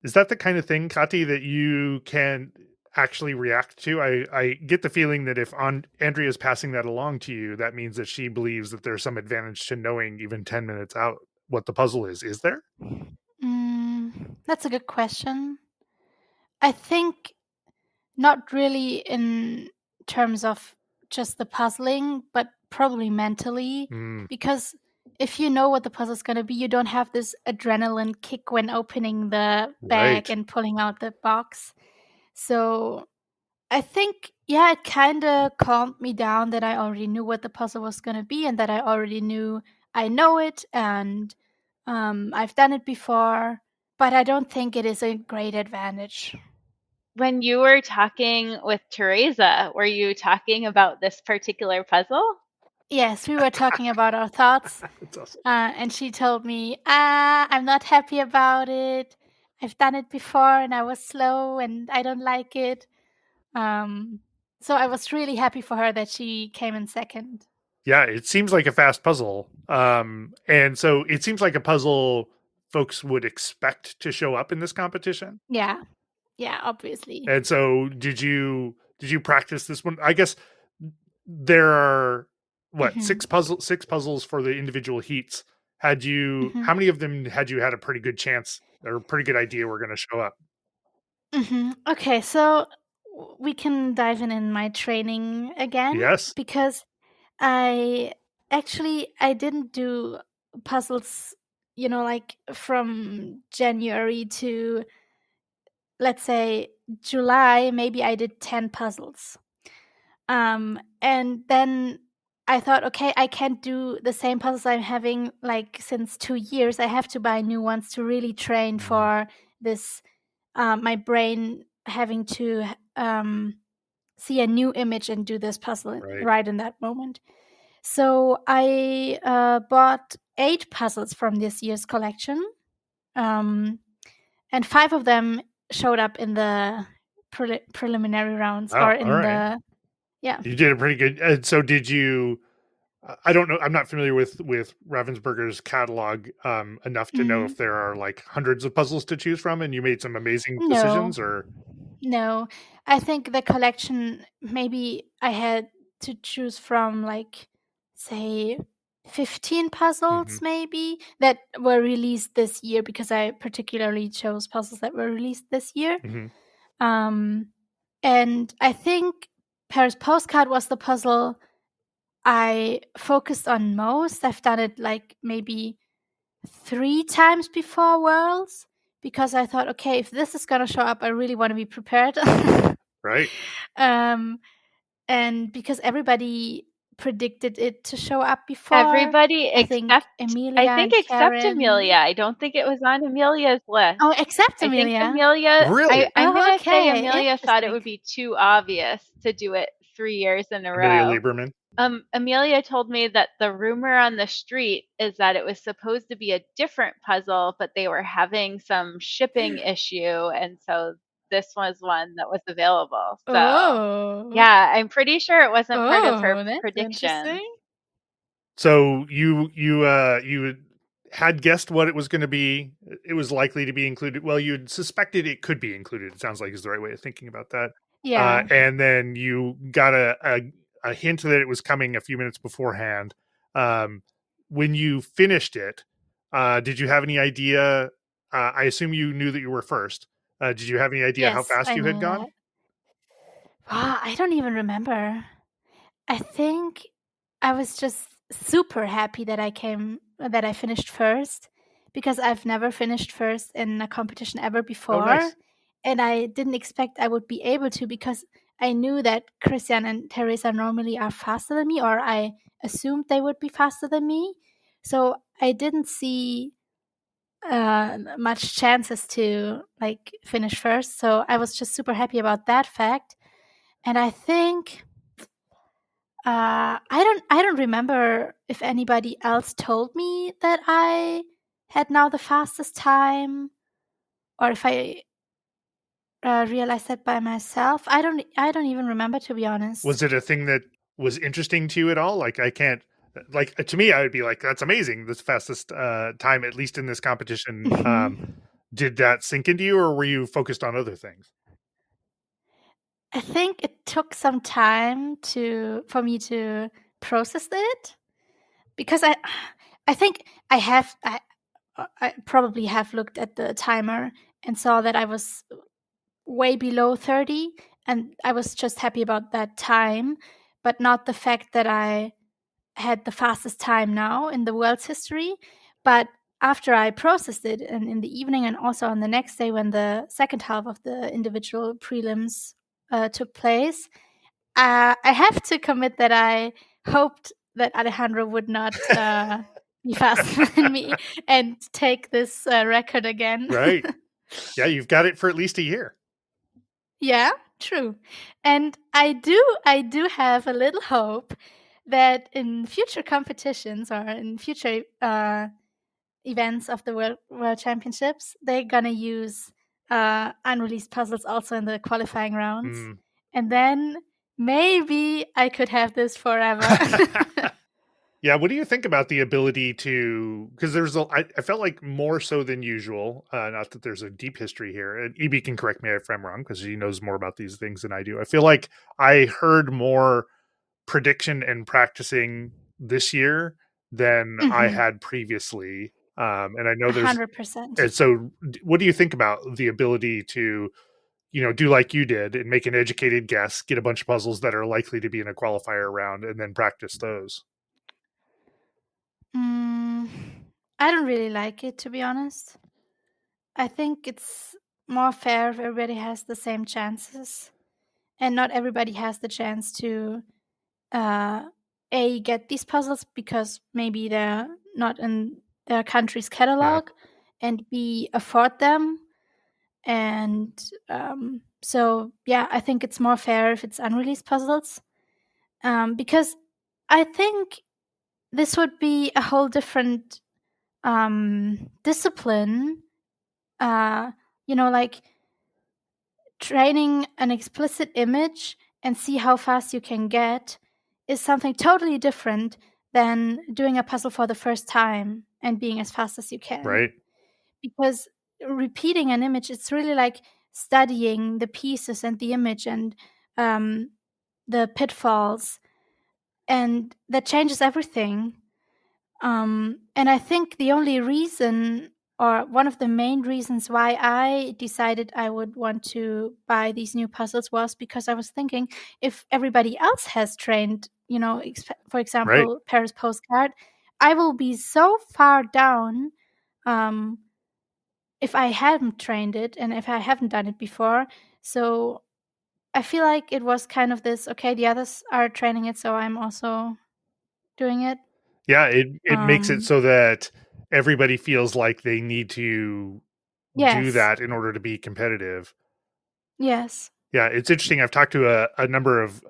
Is that the kind of thing, Kathi, that you can actually react to? I get the feeling that if Andrea is passing that along to you, that means that she believes that there's some advantage to knowing even 10 minutes out what the puzzle is. Is there? That's a good question. I think not really in terms of just the puzzling, but probably mentally, because if you know what the puzzle is going to be, you don't have this adrenaline kick when opening the bag and pulling out the box. So I think, it kind of calmed me down that I already knew what the puzzle was going to be, and that I already knew I know it, and I've done it before, but I don't think it is a great advantage. When you were talking with Teresa, were you talking about this particular puzzle? Yes, we were talking about our thoughts. That's awesome. And she told me, I'm not happy about it. I've done it before and I was slow and I don't like it. So I was really happy for her that she came in second. Yeah, it seems like a fast puzzle. And so it seems like a puzzle folks would expect to show up in this competition. Yeah. Yeah, obviously. And so did you practice this one? I guess there are what, Mhm. six puzzles for the individual heats. Had you Mhm. how many of them had you had a pretty good chance or a pretty good idea were going to show up? Okay, so we can dive in my training again Yes. because I didn't do puzzles, like from January to, let's say, July. Maybe I did 10 puzzles. And then I thought, okay, I can't do the same puzzles I'm having like since 2 years. I have to buy new ones to really train Mm, for this. My brain having to see a new image and do this puzzle right. right in that moment. So I bought 8 puzzles from this year's collection, um, and 5 of them showed up in the preliminary rounds or Oh, all in right. the yeah. You did a pretty good. So did you? I don't know. I'm not familiar with Ravensburger's catalog enough to know Mhm. if there are like hundreds of puzzles to choose from, and you made some amazing No, decisions. Or no. I think the collection, maybe I had to choose from like, say, 15 puzzles Mhm, maybe that were released this year because I particularly chose puzzles that were released this year. mhm, Um, and I think Paris Postcard was the puzzle I focused on most. I've done it like maybe 3 times before Worlds because I thought, okay, if this is gonna show up, I really want to be prepared. right. um, and because everybody predicted it to show up before, Everybody I think except Emilia I think and except Karen. Amelia. I don't think it was on Amelia's list. Oh, except I think Amelia. Amelia Really? I'm Oh, gonna say okay, Amelia thought it interesting. would be too obvious to do it 3 years in a Amelia row. Lieberman. Amelia told me that the rumor on the street is that it was supposed to be a different puzzle, but they were having some shipping issue, and so this was one that was available. So, Oh, yeah, I'm pretty sure it wasn't part of her oh, that's predictions. interesting. So you had guessed what it was going to be. It was likely to be included. Well, you suspected it could be included. It sounds like is the right way of thinking about that. Yeah. And then you got a hint that it was coming a few minutes beforehand. Um, when you finished it, did you have any idea? I assume you knew that you were first. Did you have any idea how Yes, fast I you had knew gone? that. Wow, I don't even remember. I think I was just super happy that I finished first because I've never finished first in a competition ever Oh, before. nice. And I didn't expect I would be able to because I knew that Christian and Teresa normally are faster than me, or I assumed they would be faster than me. So I didn't see much chances to like finish first. So I was just super happy about that fact. And I think I don't remember if anybody else told me that I had now the fastest time, or if I realized that by myself. I don't even remember, to be honest. Was it a thing that was interesting to you at all? Like, I can't, like, to me, I would be like, that's amazing. This fastest time, at least in this competition. Mhm. Did that sink into you, or were you focused on other things? I think it took some time for me to process it because I think I probably have looked at the timer and saw that I was way below 30, and I was just happy about that time, but not the fact that I had the fastest time now in the world's history. But after I processed it, and in the evening and also on the next day when the second half of the individual prelims took place, I have to commit that I hoped that Alejandro would not be faster than me and take this record again. Right. Yeah, you've got it for at least a year. Yeah, true. And I do have a little hope that in future competitions or in future events of the World Championships, they're gonna use unreleased puzzles also in the qualifying rounds, Mm. and then maybe I could have this forever. Yeah, what do you think about the ability to? Because I felt like more so than usual. Not that there's a deep history here, and EB can correct me if I'm wrong because he knows more about these things than I do. I feel like I heard more prediction and practicing this year than I had previously. And I know there's, 100%. and so what do you think about the ability to, do like you did and make an educated guess, get a bunch of puzzles that are likely to be in a qualifier round, and then practice those? I don't really like it, to be honest. I think it's more fair if everybody has the same chances, and not everybody has the chance to uh, A, get these puzzles because maybe they're not in their country's catalog, and B, afford them. And so, yeah, I think it's more fair if it's unreleased puzzles, because I think this would be a whole different discipline. Like training an explicit image and see how fast you can get is something totally different than doing a puzzle for the first time and being as fast as you can. Right. Because repeating an image, it's really like studying the pieces and the image and the pitfalls, and that changes everything. And I think the only reason, or one of the main reasons why I decided I would want to buy these new puzzles was because I was thinking, if everybody else has trained, for example, Paris Postcard, I will be so far down if I hadn't trained it and if I haven't done it before. So I feel like it was kind of this, okay, the others are training it, so I'm also doing it. Yeah, it makes it so that everybody feels like they need to do Yes. that in order to be competitive. Yes. Yeah, it's interesting. I've talked to a number of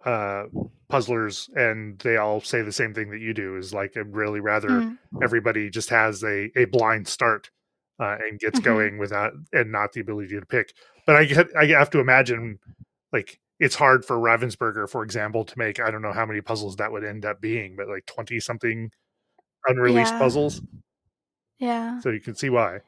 puzzlers, and they all say the same thing that you do. Is like, I'd really rather everybody just has a blind start and gets going without, and not the ability to pick. But I have to imagine, like, it's hard for Ravensburger, for example, to make, I don't know how many puzzles that would end up being, but like 20 something unreleased puzzles. Yeah. So you can see why.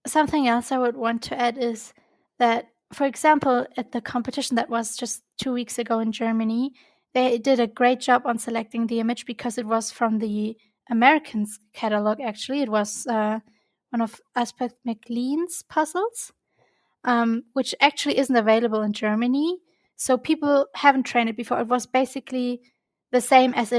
Something else I would want to add is that, for example, at the competition that was just 2 weeks ago in Germany, they did a great job on selecting the image because it was from the Americans catalog. Actually, it was one of Aspect McLean's puzzles, which actually isn't available in Germany. So people haven't trained it before. It was basically the same as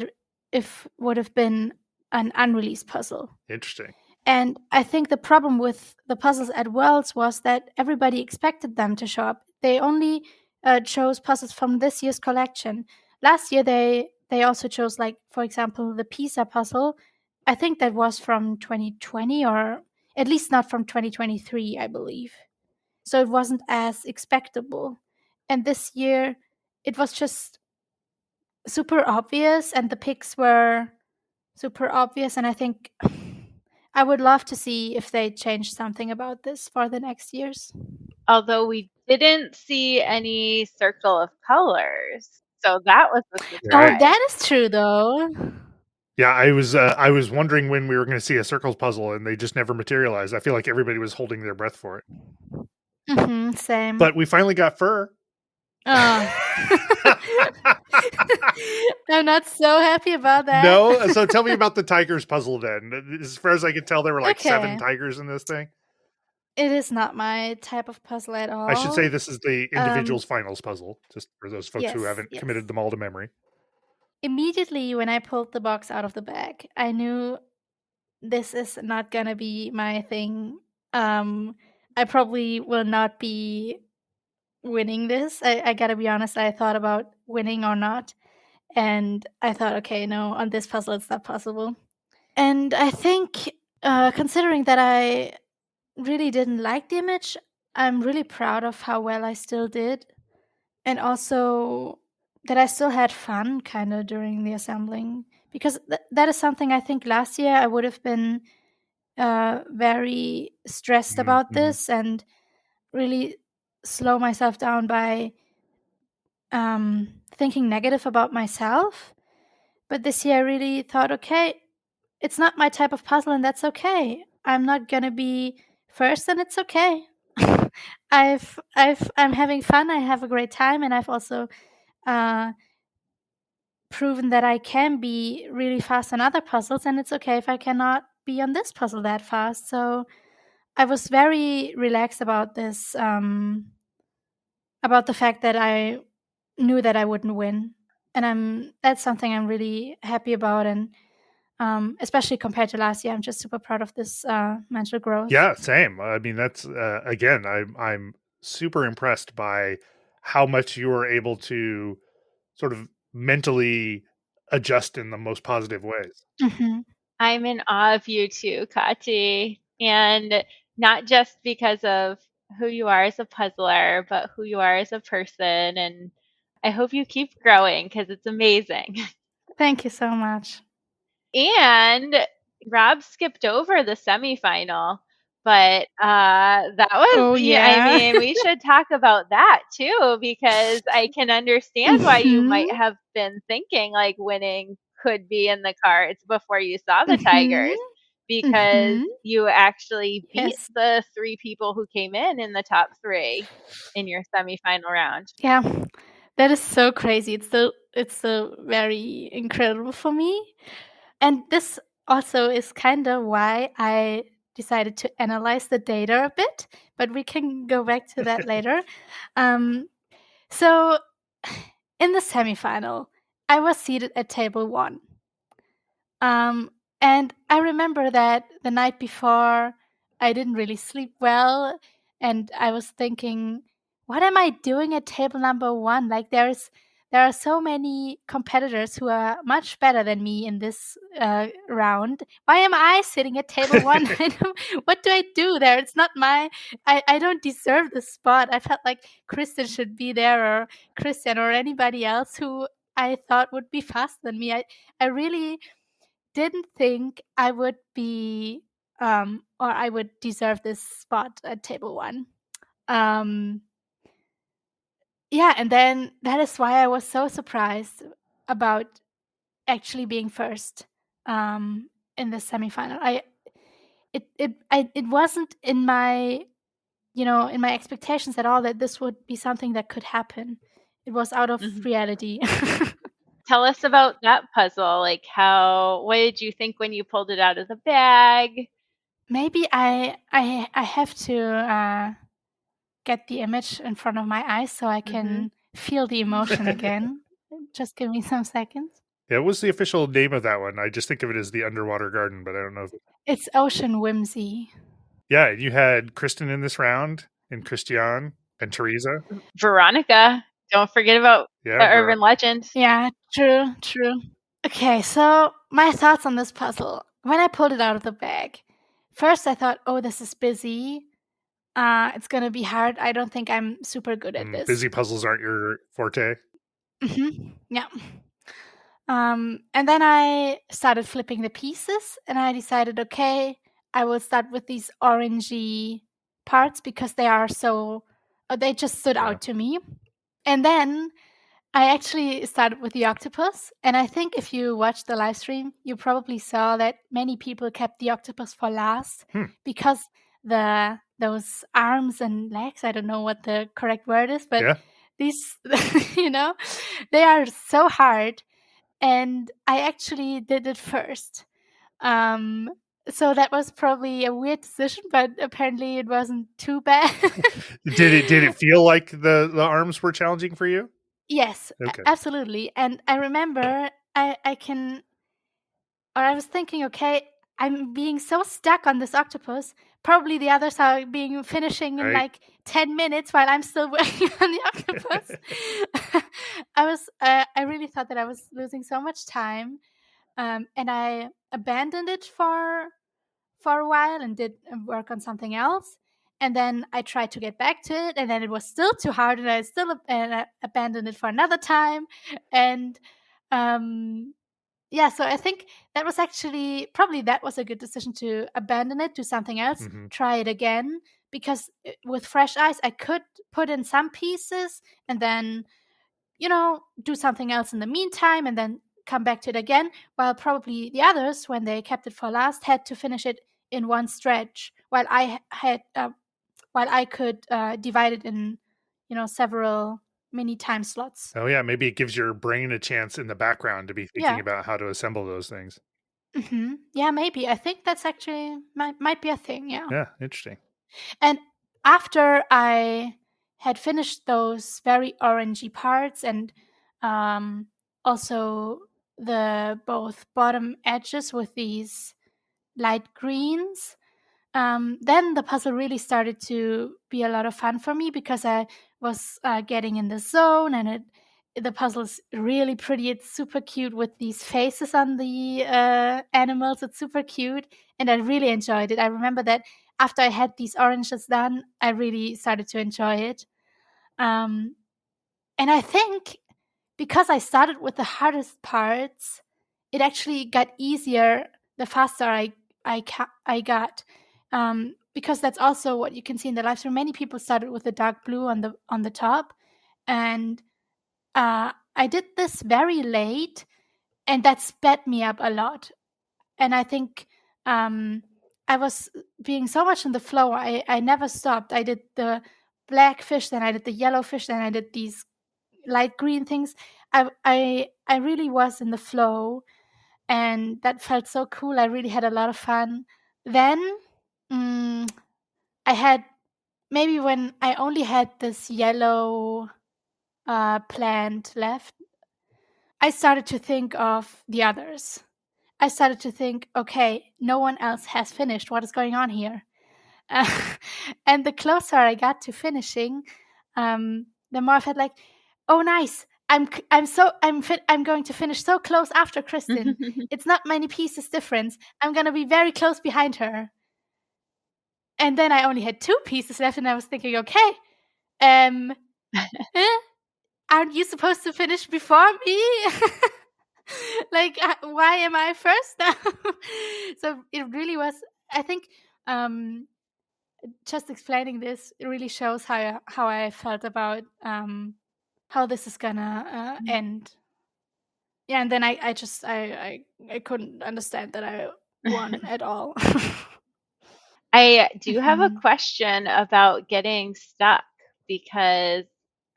if would have been an unreleased puzzle. Interesting. And I think the problem with the puzzles at Worlds was that everybody expected them to show up. They only chose puzzles from this year's collection. Last year, they also chose, like, for example, the Pisa puzzle. I think that was from 2020, or at least not from 2023, I believe. So it wasn't as expectable. And this year, it was just super obvious, and the picks were super obvious. And I think I would love to see if they change something about this for the next years. Although we didn't see any circle of colors. So that was the surprise. Oh, that is true, though. Yeah, I was wondering when we were going to see a circles puzzle, and they just never materialized. I feel like everybody was holding their breath for it. Same. But we finally got fur. Oh. I'm not so happy about that. No? So tell me about the tigers puzzle then. As far as I could tell, there were like 7 tigers in this thing. It is not my type of puzzle at all. I should say this is the individuals finals puzzle, just for those folks who haven't committed them all to memory. Immediately when I pulled the box out of the bag, I knew this is not gonna be my thing. I probably will not be winning this. I gotta be honest, I thought about winning or not. And I thought, okay, no, on this puzzle it's not possible. And I think, considering that I really didn't like the image, I'm really proud of how well I still did. And also that I still had fun kind of during the assembling. Because that is something I think last year I would have been very stressed about this and really slow myself down by thinking negative about myself. But this year I really thought, okay, it's not my type of puzzle, and that's okay. I'm not gonna be first, and it's okay. I'm having fun. I have a great time, and I've also proven that I can be really fast on other puzzles, and it's okay if I cannot be on this puzzle that fast. So I was very relaxed about this, about the fact that I knew that I wouldn't win, and that's something I'm really happy about, and especially compared to last year, I'm just super proud of this mental growth. Yeah, same. I mean, that's again, I'm super impressed by how much you were able to sort of mentally adjust in the most positive ways. Mm-hmm. I'm in awe of you too, Kathi. And not just because of who you are as a puzzler, but who you are as a person. And I hope you keep growing because it's amazing. Thank you so much. And Rob skipped over the semifinal, but that was, I mean, we should talk about that too, because I can understand why you might have been thinking like winning could be in the cards before you saw the Tigers, because you actually beat the 3 people who came in the top 3 in your semifinal round. Yeah, that is so crazy. It's so very incredible for me. And this also is kind of why I decided to analyze the data a bit, but we can go back to that later. So in the semifinal, I was seated at table 1. And I remember that the night before, I didn't really sleep well, and I was thinking, what am I doing at table number 1? Like there are so many competitors who are much better than me in this round. Why am I sitting at table 1? What do I do there? It's not I don't deserve this spot. I felt like Kristen should be there, or Christian, or anybody else who I thought would be faster than me. I really didn't think I would be or I would deserve this spot at table 1. Yeah, and then that is why I was so surprised about actually being first in the semifinal. It wasn't in my in my expectations at all that this would be something that could happen. It was out of reality. Tell us about that puzzle. Like what did you think when you pulled it out of the bag? Maybe I have to get the image in front of my eyes so I can feel the emotion again. Just give me some seconds. Yeah, what was the official name of that one? I just think of it as the Underwater Garden, but I don't know if it's Ocean Whimsy. Yeah, you had Kristen in this round, and Christian, and Teresa. Veronica. Don't forget about the urban legend. Yeah, true. Okay, so my thoughts on this puzzle. When I pulled it out of the bag, first I thought, oh, this is busy. It's going to be hard. I don't think I'm super good at this. Busy puzzles aren't your forte? Yeah. And then I started flipping the pieces, and I decided, okay, I will start with these orangey parts because they just stood out to me. And then I actually started with the octopus, and I think if you watched the live stream, you probably saw that many people kept the octopus for last because those arms and legs, I don't know what the correct word is, but these, they are so hard, and I actually did it first. So that was probably a weird decision, but apparently it wasn't too bad. Did it feel like the arms were challenging for you? Yes, absolutely. And I remember I was thinking, okay, I'm being so stuck on this octopus. Probably the others are finishing in like 10 minutes while I'm still working on the octopus. I really thought that I was losing so much time. And I abandoned it for a while and did work on something else. And then I tried to get back to it, and then it was still too hard, and I still abandoned it for another time. And so I think that was actually that was a good decision to abandon it, do something else, try it again, because with fresh eyes, I could put in some pieces and then, do something else in the meantime, and then come back to it again, while probably the others, when they kept it for last, had to finish it in one stretch, while I could divide it in, several mini time slots. Oh yeah, maybe it gives your brain a chance in the background to be thinking Yeah. about how to assemble those things. Yeah, maybe. I think that's actually might be a thing. Yeah. Yeah, interesting. And after I had finished those very orangey parts and also the both bottom edges with these light greens, then the puzzle really started to be a lot of fun for me because I was getting in the zone, and the puzzle's really pretty. It's super cute with these faces on the animals. It's super cute, and I really enjoyed it. I remember that after I had these oranges done, I really started to enjoy it. Um, and I think because I started with the hardest parts, it actually got easier the faster I got. Because that's also what you can see in the live stream. Many people started with the dark blue on the top, and I did this very late, and that sped me up a lot. And I think I was being so much in the flow. I never stopped. I did the black fish, then I did the yellow fish, then I did these light green things. I really was in the flow, and that felt so cool. I really had a lot of fun. Then I had maybe when I only had this yellow plant left, I started to think of the others. I started to think, okay, no one else has finished. What is going on here? Uh, and the closer I got to finishing, the more I felt like, oh, nice. I'm going to finish so close after Kristen. It's not many pieces difference. I'm gonna be very close behind her. And then I only had 2 pieces left, and I was thinking, okay, eh, aren't you supposed to finish before me? Like, why am I first now? So it really was. I think just explaining this, it really shows how I felt about how this is gonna end. Yeah, and then I couldn't understand that I won at all. I do have a Mhm. question about getting stuck because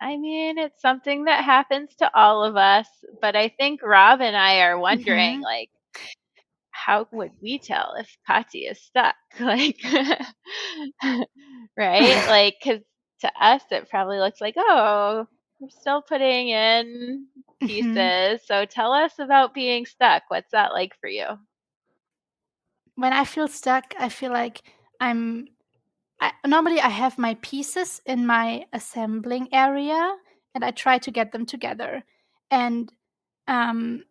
I mean, it's something that happens to all of us, but I think Rob and I are wondering, Mhm. like, how would we tell if Kathi is stuck? Like, right? Like, because to us, it probably looks like, oh, we're still putting in Mhm. pieces. So tell us about being stuck. What's that like for you? When I feel stuck, I feel like I'm normally I have my pieces in my assembling area, and I try to get them together. And um,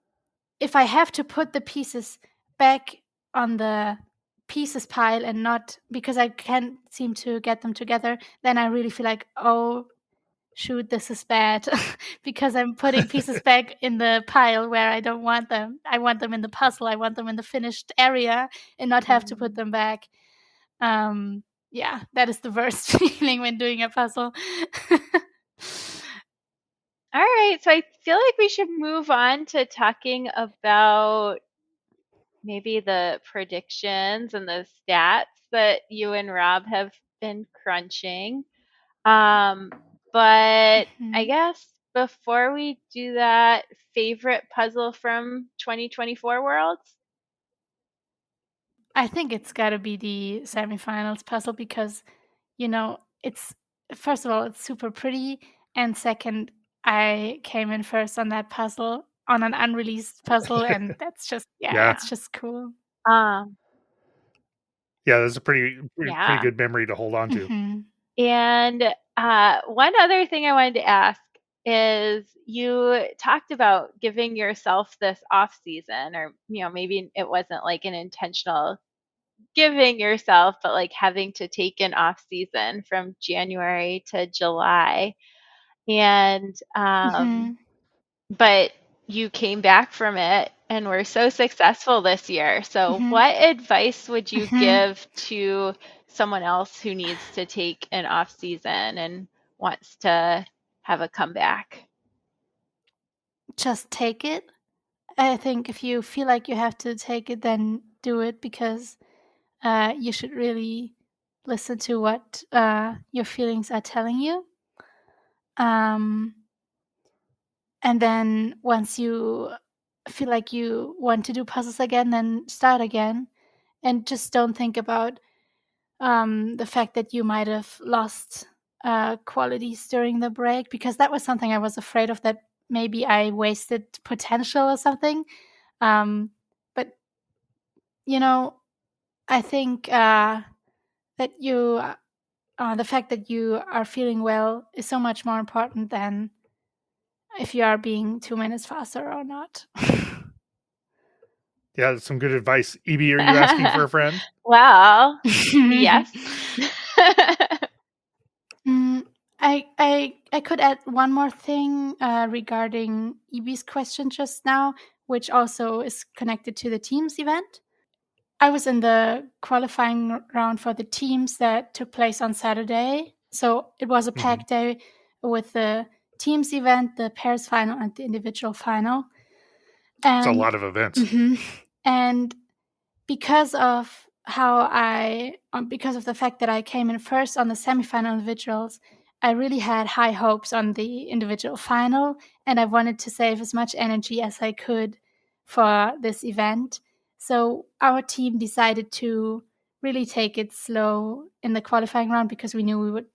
if I have to put the pieces back on the pieces pile and not because I can't seem to get them together, then I really feel like, oh, shoot, this is bad because I'm putting pieces back in the pile where I don't want them. I want them in the puzzle. I want them in the finished area and not have to put Mm. them back. Yeah, that is the worst feeling when doing a puzzle. All right, so I feel like we should move on to talking about maybe the predictions and the stats that you and Rob have been crunching. Um, but I Mhm. guess before we do that, favorite puzzle from 2024 Worlds? I think it's got to be the semifinals puzzle because, it's first of all, it's super pretty, and second, I came in first on that puzzle on an unreleased puzzle, and that's just, yeah, Yeah. it's just cool. Um, Yeah, that's a pretty yeah. good memory to hold on to. Mhm. And one other thing I wanted to ask is you talked about giving yourself this off season, or maybe it wasn't like an intentional giving yourself, but like having to take an off season from January to July. And Mhm. but you came back from it and were so successful this year. So Mhm. what advice would you Mhm. give to someone else who needs to take an off season and wants to have a comeback? Just take it. I think if you feel like you have to take it, then do it, because you should really listen to what your feelings are telling you. And then once you feel like you want to do puzzles again, then start again. And just don't think about the fact that you might have lost qualities during the break, because that was something I was afraid of, that maybe I wasted potential or something. But, I think that the fact that you are feeling well is so much more important than if you are being 2 minutes faster or not. Yeah, that's some good advice. EB, are you asking for a friend? Well, yes. I could add one more thing regarding EB's question just now, which also is connected to the teams event. I was in the qualifying round for the teams that took place on Saturday. So it was a packed day with the teams event, the pairs final, and the individual final. It's a lot of events. And because of because of the fact that I came in first on the semifinal individuals, I really had high hopes on the individual final, and I wanted to save as much energy as I could for this event. So our team decided to really take it slow in the qualifying round, because we knew we would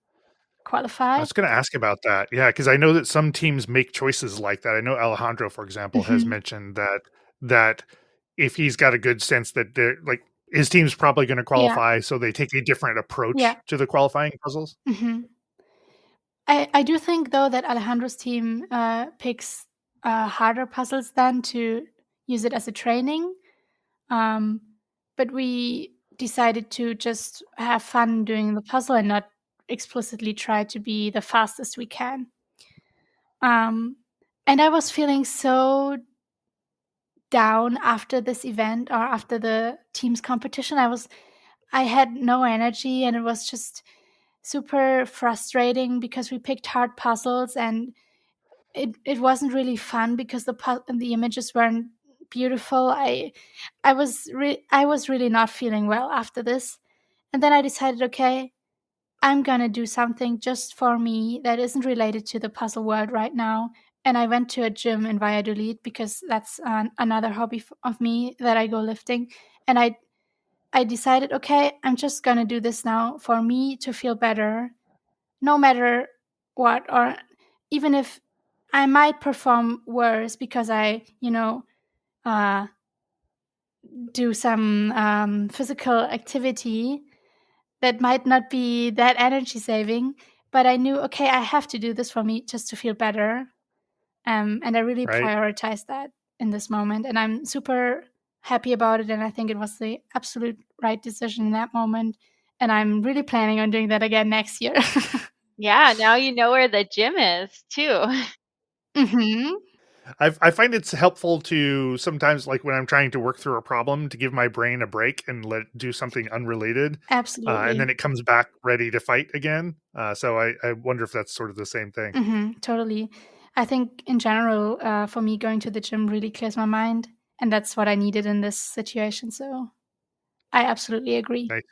qualify. I was going to ask about that. Yeah, because I know that some teams make choices like that. I know Alejandro, for example, has mentioned that if he's got a good sense that they're like his team's probably going to qualify, so they take a different approach to the qualifying puzzles. I do think, though, that Alejandro's team picks harder puzzles then to use it as a training. But we decided to just have fun doing the puzzle and not explicitly try to be the fastest we can. And I was feeling so down after this event, or after the team's competition. I had no energy, and it was just super frustrating because we picked hard puzzles, and it wasn't really fun because the images weren't beautiful. I was really not feeling well after this. And then I decided, okay, I'm gonna do something just for me that isn't related to the puzzle world right now. And I went to a gym in Valladolid, because that's another hobby of me, that I go lifting. And I decided, okay, I'm just gonna do this now for me to feel better, no matter what, or even if I might perform worse because I, do some physical activity that might not be that energy saving. But I knew, okay, I have to do this for me just to feel better. And I really Right. prioritized that in this moment. And I'm super happy about it. And I think it was the absolute right decision in that moment. And I'm really planning on doing that again next year. Yeah, now you know where the gym is too. I find it's helpful to sometimes, like when I'm trying to work through a problem, to give my brain a break and let it do something unrelated. Absolutely. And then it comes back ready to fight again. So I wonder if that's sort of the same thing. Totally. I think in general, for me, going to the gym really clears my mind. And that's what I needed in this situation. So I absolutely agree. Nice.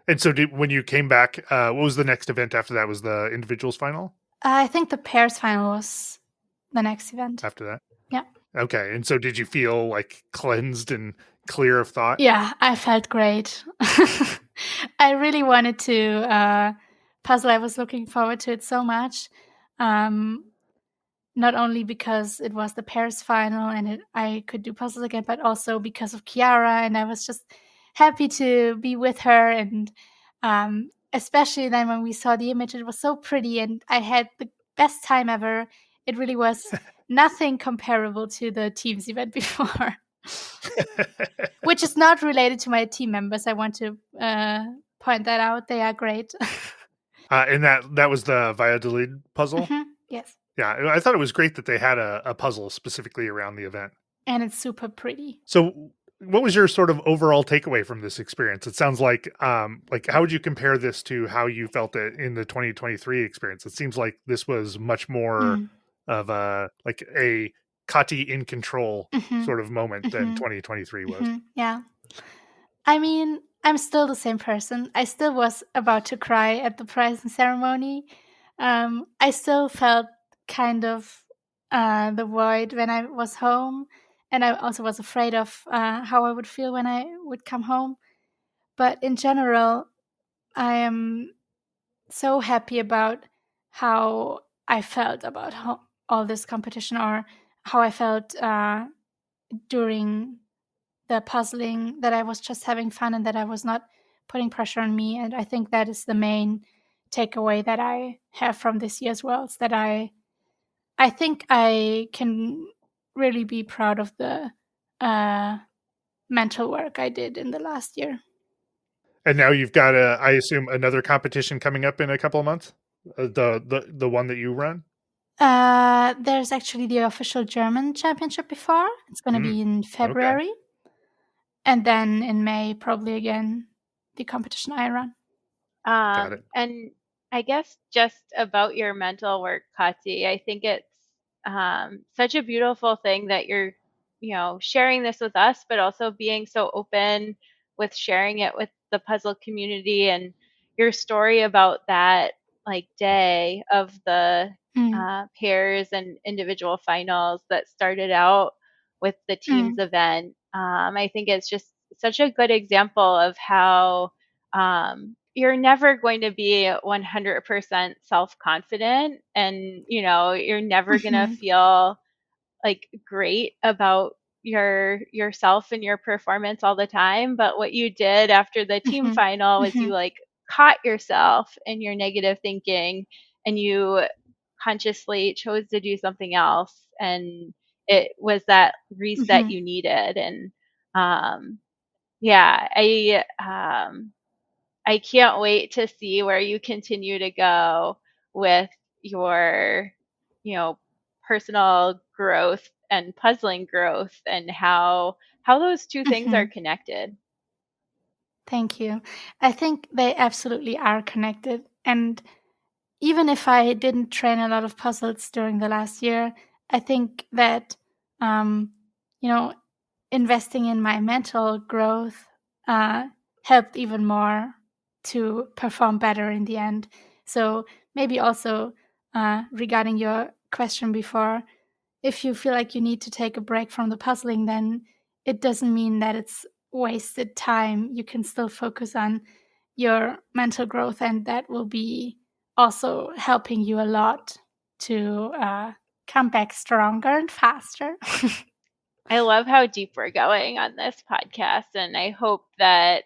And so when you came back, what was the next event after that? Was the individuals final? I think the pairs final was the next event. After that? Yeah. Okay. And so did you feel like cleansed and clear of thought? Yeah, I felt great. I really wanted to puzzle. I was looking forward to it so much. Not only because it was the Paris final and I could do puzzles again, but also because of Chiara. And I was just happy to be with her. And especially then when we saw the image, it was so pretty and I had the best time ever. It really was nothing comparable to the teams event before. Which is not related to my team members. I want to point that out. They are great. And that was the Valladolid puzzle? Yes. Yeah, I thought it was great that they had a puzzle specifically around the event. And it's super pretty. So what was your sort of overall takeaway from this experience? It sounds like how would you compare this to how you felt it in the 2023 experience? It seems like this was much more of a Kathi in control sort of moment than 2023 was. Yeah. I mean, I'm still the same person. I still was about to cry at the prize ceremony. I still felt kind of the void when I was home. And I also was afraid of how I would feel when I would come home. But in general, I am so happy about how I felt about all this competition, or how I felt during the puzzling, that I was just having fun and that I was not putting pressure on me. And I think that is the main takeaway that I have from this year as well, is that I think I can really be proud of the mental work I did in the last year. And now you've got I assume another competition coming up in a couple of months. The one that you run. There's actually the official German championship before. It's going to be in February. Okay. And then in May, probably again, the competition I run. Got it. And I guess just about your mental work, Kathi, I think it's such a beautiful thing that you're, sharing this with us, but also being so open with sharing it with the puzzle community, and your story about that like day of the pairs and individual finals that started out with the teams event. I think it's just such a good example of how you're never going to be 100% self-confident, and you're never going to feel like great about yourself and your performance all the time. But what you did after the team final was you like caught yourself in your negative thinking, and you consciously chose to do something else, and it was that reset you needed. And yeah, I can't wait to see where you continue to go with your, personal growth and puzzling growth, and how those two things are connected. Thank you. I think they absolutely are connected. And even if I didn't train a lot of puzzles during the last year, I think that, investing in my mental growth helped even more to perform better in the end. So maybe also regarding your question before, if you feel like you need to take a break from the puzzling, then it doesn't mean that it's wasted time. You can still focus on your mental growth, and that will be also helping you a lot to come back stronger and faster. I love how deep we're going on this podcast, and I hope that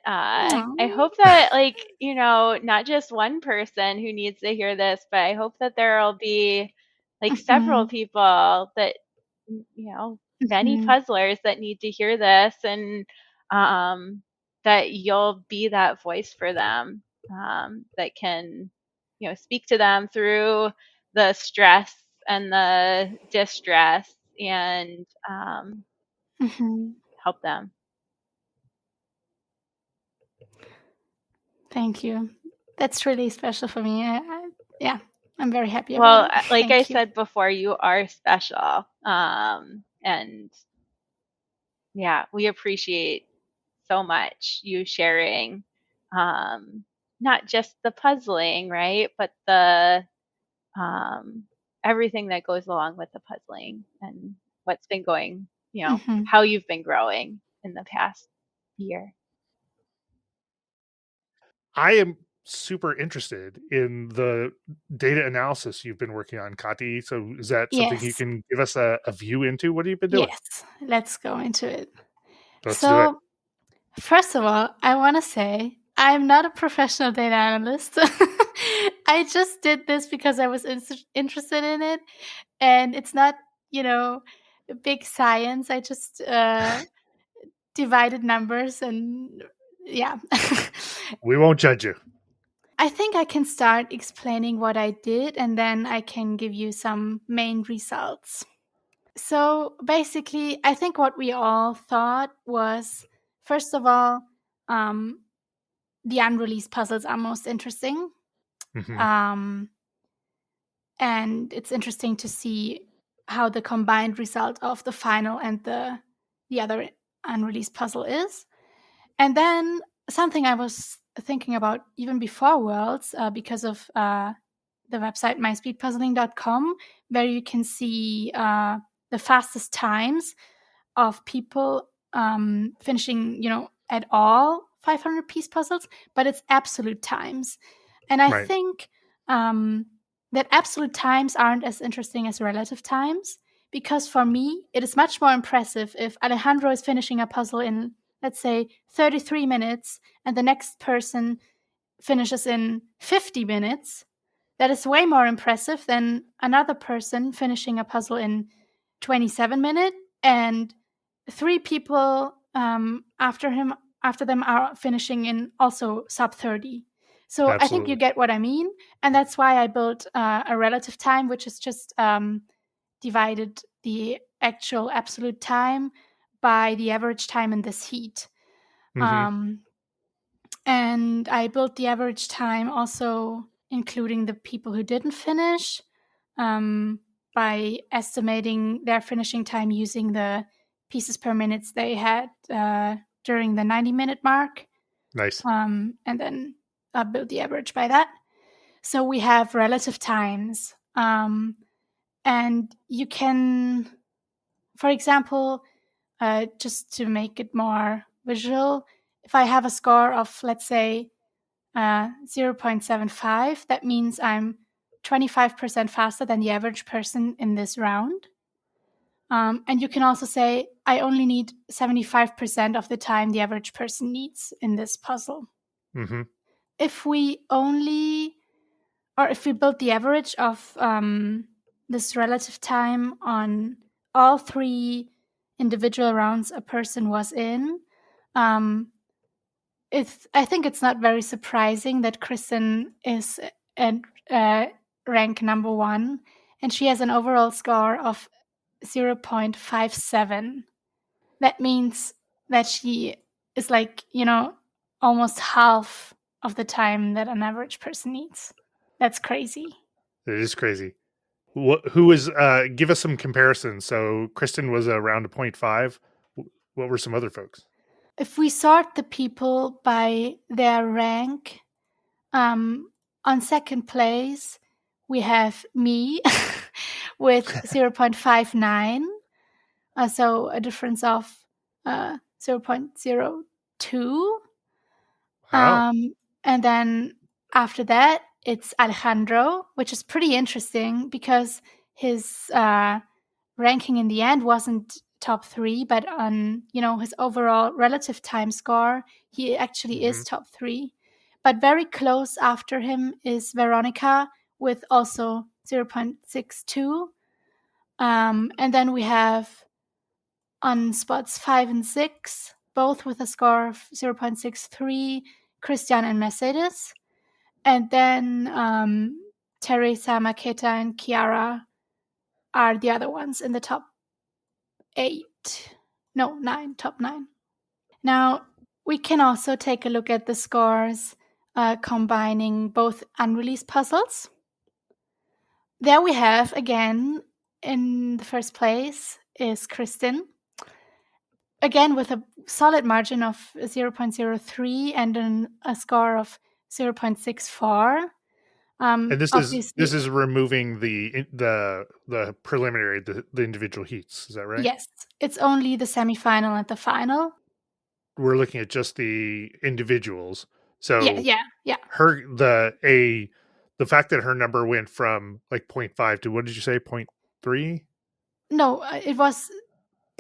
like, not just one person who needs to hear this, but I hope that there'll be like several people that, many puzzlers that need to hear this, and that you'll be that voice for them, that can, speak to them through the stress and the distress, and help them. Thank you. That's really special for me. I'm very happy Well, about it. like I said before, you are special. And yeah, we appreciate so much you sharing, not just the puzzling, right? But the everything that goes along with the puzzling, and what's been going, how you've been growing in the past year. I am super interested in the data analysis you've been working on, Kathi. So is that something you can give us a view into? What have you been doing? Yes, let's go into it. Let's do it. First of all, I want to say I'm not a professional data analyst. I just did this because I was interested in it, and it's not, big science. I just divided numbers, and yeah. We won't judge you. I think I can start explaining what I did, and then I can give you some main results. So basically, I think what we all thought was, first of all, the unreleased puzzles are most interesting. And it's interesting to see how the combined result of the final and the other unreleased puzzle is. And then something I was thinking about even before Worlds, because of the website myspeedpuzzling.com, where you can see the fastest times of people finishing, at all 500-piece puzzles, but it's absolute times. And I think that absolute times aren't as interesting as relative times, because for me, it is much more impressive if Alejandro is finishing a puzzle in, let's say, 33 minutes, and the next person finishes in 50 minutes. That is way more impressive than another person finishing a puzzle in 27 minutes, and 3 people after them are finishing in also sub 30. So Absolutely. I think you get what I mean, and that's why I built a relative time, which is just divided the actual absolute time by the average time in this heat. And I built the average time also including the people who didn't finish, by estimating their finishing time using the pieces per minutes they had during the 90-minute mark. Nice. And then I built the average by that. So we have relative times. And you can, for example, just to make it more visual, if I have a score of, let's say, 0.75, that means I'm 25% faster than the average person in this round. And you can also say, I only need 75% of the time the average person needs in this puzzle. If we build the average of this relative time on all 3 individual rounds a person was in, I think it's not very surprising that Kristen is at rank number 1, and she has an overall score of 0.57. That means that she is almost half of the time that an average person needs. That's crazy. It is crazy. Who is, give us some comparisons. So Kristen was around a 0.5. What were some other folks? If we sort the people by their rank, on second place, we have me with 0.59. So a difference of 0.02. Wow. And then after that, it's Alejandro, which is pretty interesting because his ranking in the end wasn't top 3, but on his overall relative time score, he actually is top 3. But very close after him is Veronica with also 0.62. And then we have on spots 5 and 6, both with a score of 0.63, Christian and Mercedes. And then Teresa, Maketa, and Chiara are the other ones in the top 9. Now, we can also take a look at the scores combining both unreleased puzzles. There we have, again, in the first place is Kristen. Again, with a solid margin of 0.03 and a score of 0.64. And this is removing the preliminary, the individual heats. Is that right? Yes, it's only the semifinal and the final. We're looking at just the individuals. So yeah. The fact that her number went from like 0.5 to, what did you say, 0.3? No, it was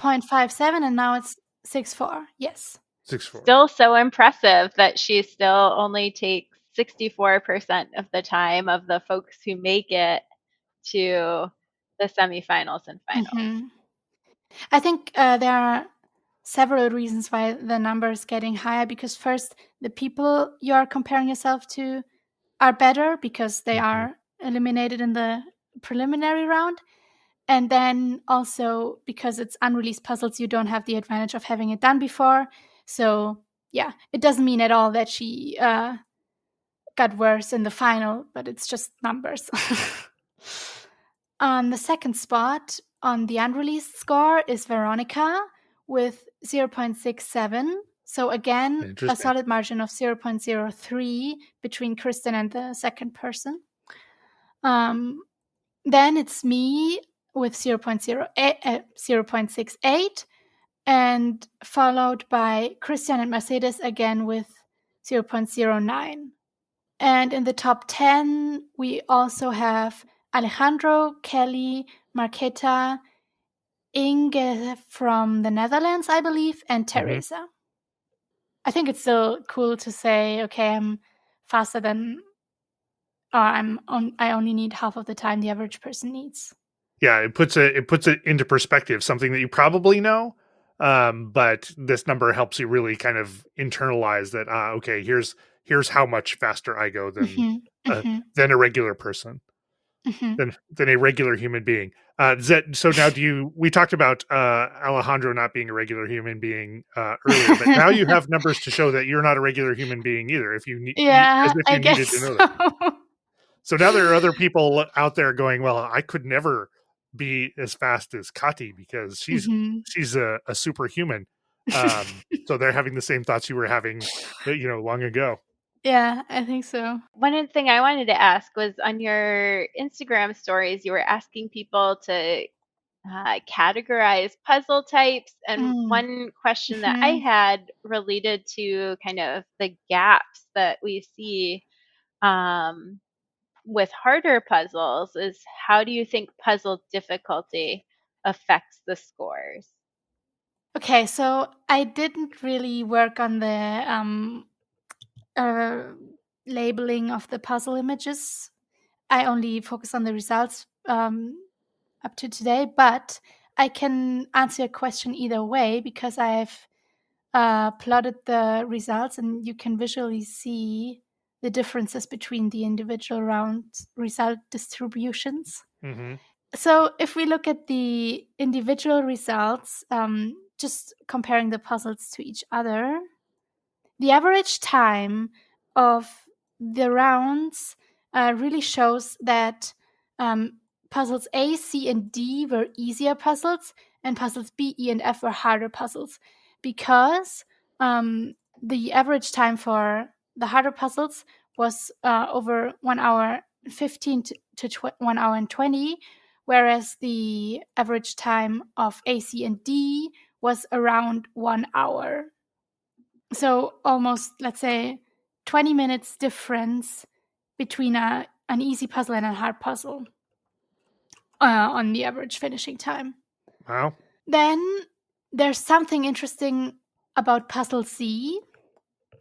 0.57 and now it's 6.4. Yes. 6.4. Still so impressive that she still only takes 64% of the time of the folks who make it to the semifinals and finals. I think there are several reasons why the number is getting higher, because first, the people you are comparing yourself to are better because they are eliminated in the preliminary round. And then also because it's unreleased puzzles, you don't have the advantage of having it done before. So yeah, it doesn't mean at all that she got worse in the final, but it's just numbers. On the second spot, on the unreleased score is Veronica with 0.67. So again, a solid margin of 0.03 between Kristen and the second person. Then it's me with 0.68, and followed by Christian and Mercedes again with 0.09. And in the top 10, we also have Alejandro, Kelly, Marketa, Inge from the Netherlands, I believe, and Teresa. I think it's still cool to say, okay, I'm faster than, or I only need half of the time the average person needs. Yeah, it puts it into perspective, something that you probably know, but this number helps you really kind of internalize that. Okay, here's how much faster I go than a regular person, than a regular human being. So now we talked about Alejandro not being a regular human being earlier, but now you have numbers to show that you're not a regular human being either. If you need, as if you needed to know that. So now there are other people out there going, well, I could never be as fast as Kathi because she's a superhuman. So they're having the same thoughts you were having, long ago. Yeah, I think so. One thing I wanted to ask was on your Instagram stories, you were asking people to categorize puzzle types. And one question that I had related to kind of the gaps that we see with harder puzzles is, how do you think puzzle difficulty affects the scores? Okay, so I didn't really work on the labeling of the puzzle images. I only focus on the results up to today, but I can answer your question either way because I've plotted the results and you can visually see the differences between the individual round result distributions. So if we look at the individual results, just comparing the puzzles to each other, the average time of the rounds really shows that puzzles A, C, and D were easier puzzles, and puzzles B, E, and F were harder puzzles, because the average time for the harder puzzles was over 1 hour 15 to 1 hour and 20, whereas the average time of A, C, and D was around 1 hour. So almost, let's say, 20 minutes difference between an easy puzzle and a hard puzzle on the average finishing time. Wow. Then there's something interesting about puzzle C.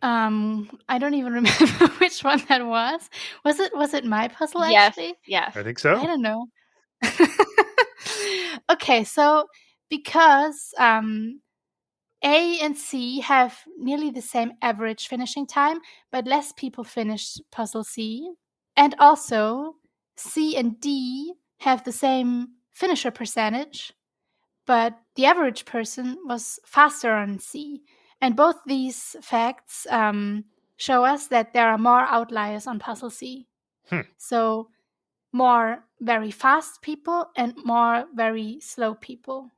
I don't even remember which one that was. Was it my puzzle, actually? Yes. I think so. I don't know. Okay, so because A and C have nearly the same average finishing time, but less people finished puzzle C. And also, C and D have the same finisher percentage, but the average person was faster on C. And both these facts show us that there are more outliers on puzzle C. So more very fast people and more very slow people.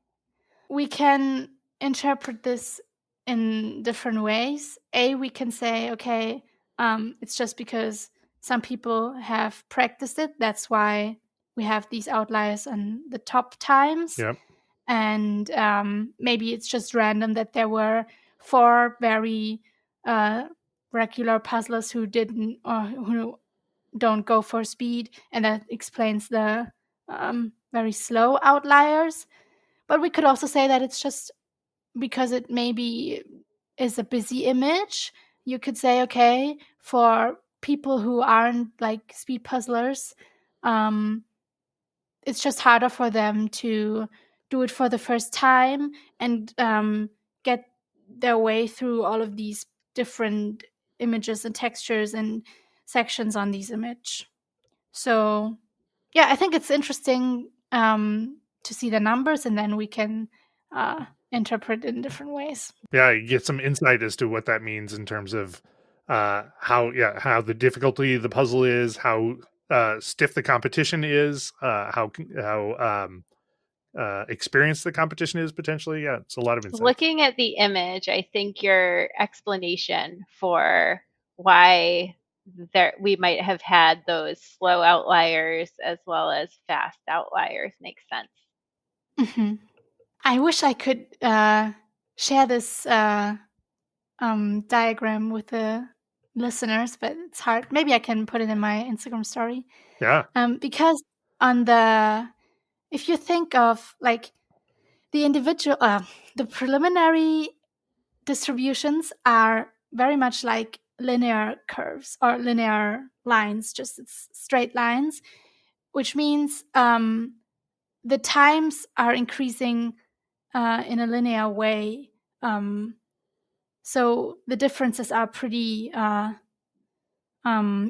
We can interpret this in different ways. We can say, okay, it's just because some people have practiced it. That's why we have these outliers on the top times. Yep. And maybe it's just random that there were 4 very regular puzzlers who didn't, or who don't go for speed, and that explains the very slow outliers. But we could also say that it's just because it maybe is a busy image. You could say, okay, for people who aren't like speed puzzlers, it's just harder for them to do it for the first time and get their way through all of these different images and textures and sections on these image. So yeah, I think it's interesting to see the numbers, and then we can interpret in different ways. Yeah, you get some insight as to what that means in terms of how the difficulty of the puzzle is, how stiff the competition is, how experience the competition is potentially. Yeah, it's a lot of insights. Looking at the image, I think your explanation for why we might have had those slow outliers as well as fast outliers makes sense. Mm-hmm. I wish I could share this diagram with the listeners, but it's hard. Maybe I can put it in my Instagram story. Yeah. Because if you think of like the individual, the preliminary distributions are very much like linear curves or linear lines, just it's straight lines, which means the times are increasing in a linear way. So the differences are pretty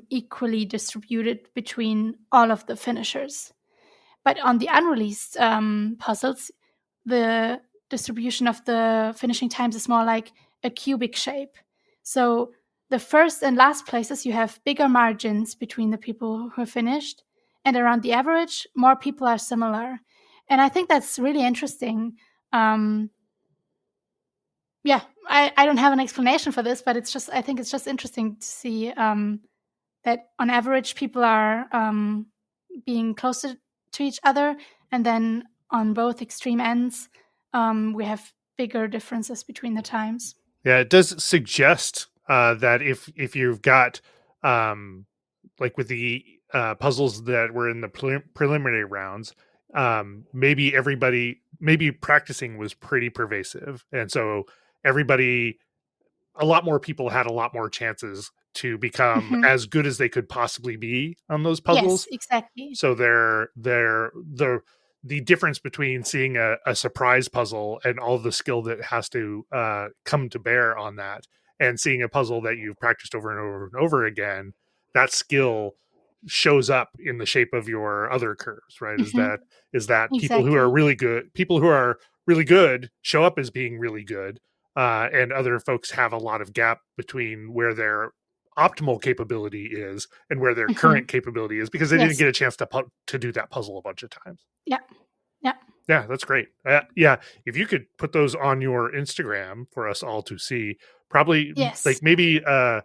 equally distributed between all of the finishers. But on the unreleased puzzles, the distribution of the finishing times is more like a cubic shape. So the first and last places, you have bigger margins between the people who have finished. And around the average, more people are similar. And I think that's really interesting. Yeah, I don't have an explanation for this, but I think it's just interesting to see that on average people are being closer to each other, and then on both extreme ends we have bigger differences between the times. Yeah, it does suggest that if you've got like with the puzzles that were in the preliminary rounds, maybe practicing was pretty pervasive, and so a lot more people had a lot more chances to become as good as they could possibly be on those puzzles. Yes, exactly. So the difference between seeing a surprise puzzle and all the skill that has to come to bear on that, and seeing a puzzle that you've practiced over and over and over again, that skill shows up in the shape of your other curves, right? Is that exactly. people who are really good show up as being really good, and other folks have a lot of gap between where their optimal capability is and where their current capability is, because they didn't get a chance to do that puzzle a bunch of times. Yeah, that's great. Yeah, if you could put those on your Instagram for us all to see, probably. Yes. Like maybe a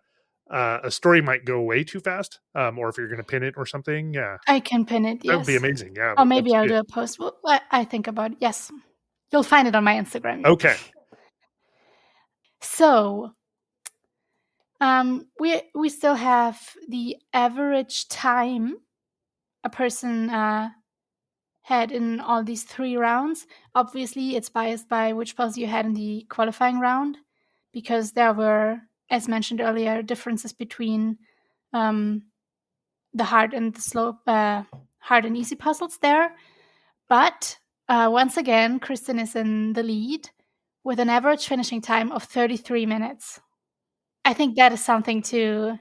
story might go way too fast, or if you're going to pin it or something. Yeah, I can pin it. Yes, that would be amazing. Yeah, or maybe I'll do a post. Well, I think about it. Yes, you'll find it on my Instagram. Okay. So we still have the average time a person had in all these 3 rounds. Obviously, it's biased by which puzzle you had in the qualifying round, because there were, as mentioned earlier, differences between the hard and the slow, hard and easy puzzles there. But once again, Kristen is in the lead with an average finishing time of 33 minutes. I think that is something to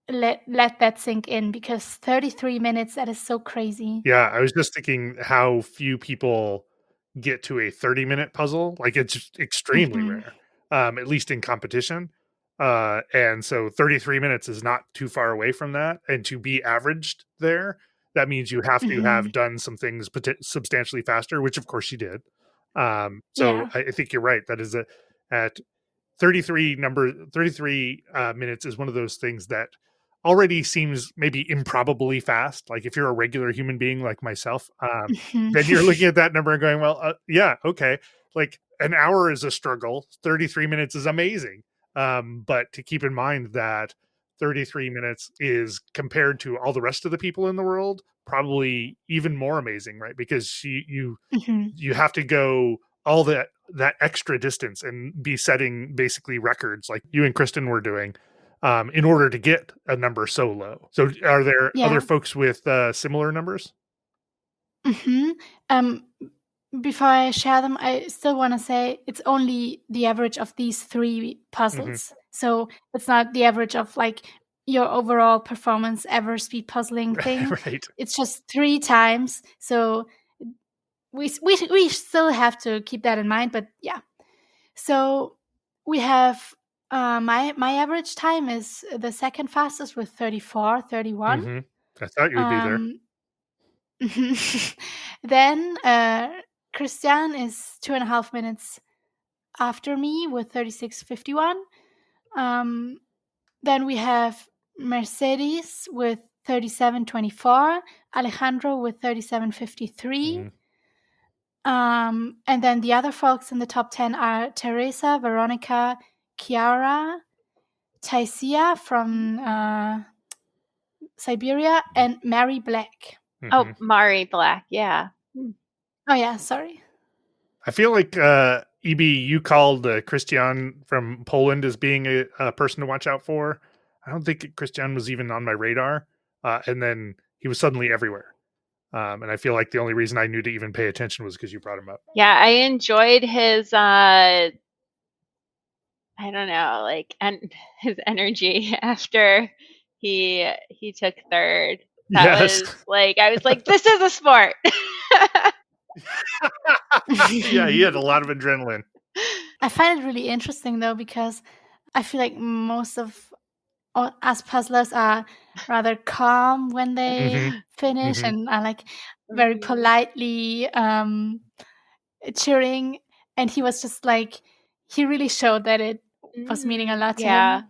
let that sink in, because 33 minutes, that is so crazy. Yeah, I was just thinking how few people get to a 30-minute puzzle. Like, it's extremely rare, at least in competition. And so 33 minutes is not too far away from that. And to be averaged there, that means you have to have done some things substantially faster, which of course she did. So I think you're right. That is at 33 minutes is one of those things that already seems maybe improbably fast. Like, if you're a regular human being like myself, then you're looking at that number and going, well, yeah, okay. Like, an hour is a struggle. 33 minutes is amazing. But to keep in mind that 33 minutes is, compared to all the rest of the people in the world, probably even more amazing, right? Because you have to go all that extra distance and be setting basically records like you and Kristen were doing, in order to get a number so low. So are there other folks with similar numbers? Before I share them, I still want to say it's only the average of these 3 puzzles. So it's not the average of like your overall performance ever speed puzzling thing. Right. It's just 3 times. So we still have to keep that in mind. But yeah. So we have my average time is the second fastest with 34, 31. I thought you would be there. Then Christian is 2.5 minutes after me with 36:51. Then we have Mercedes with 37:24, Alejandro with 37:53. And then the other folks in the top 10 are Teresa, Veronica, Chiara, Taisia from Siberia, and Mary Black. Oh, Mari Black, yeah. Oh yeah, sorry. I feel like EB, you called Christian from Poland as being a person to watch out for. I don't think Christian was even on my radar, and then he was suddenly everywhere. And I feel like the only reason I knew to even pay attention was because you brought him up. Yeah, I enjoyed his I don't know, like, and his energy after he took third. That Yes. was like, I was like, this is a sport. Yeah, he had a lot of adrenaline. I find it really interesting though, because I feel like most of us puzzlers are rather calm when they finish and are like very politely cheering, and he was just like, he really showed that it was meaning a lot to him.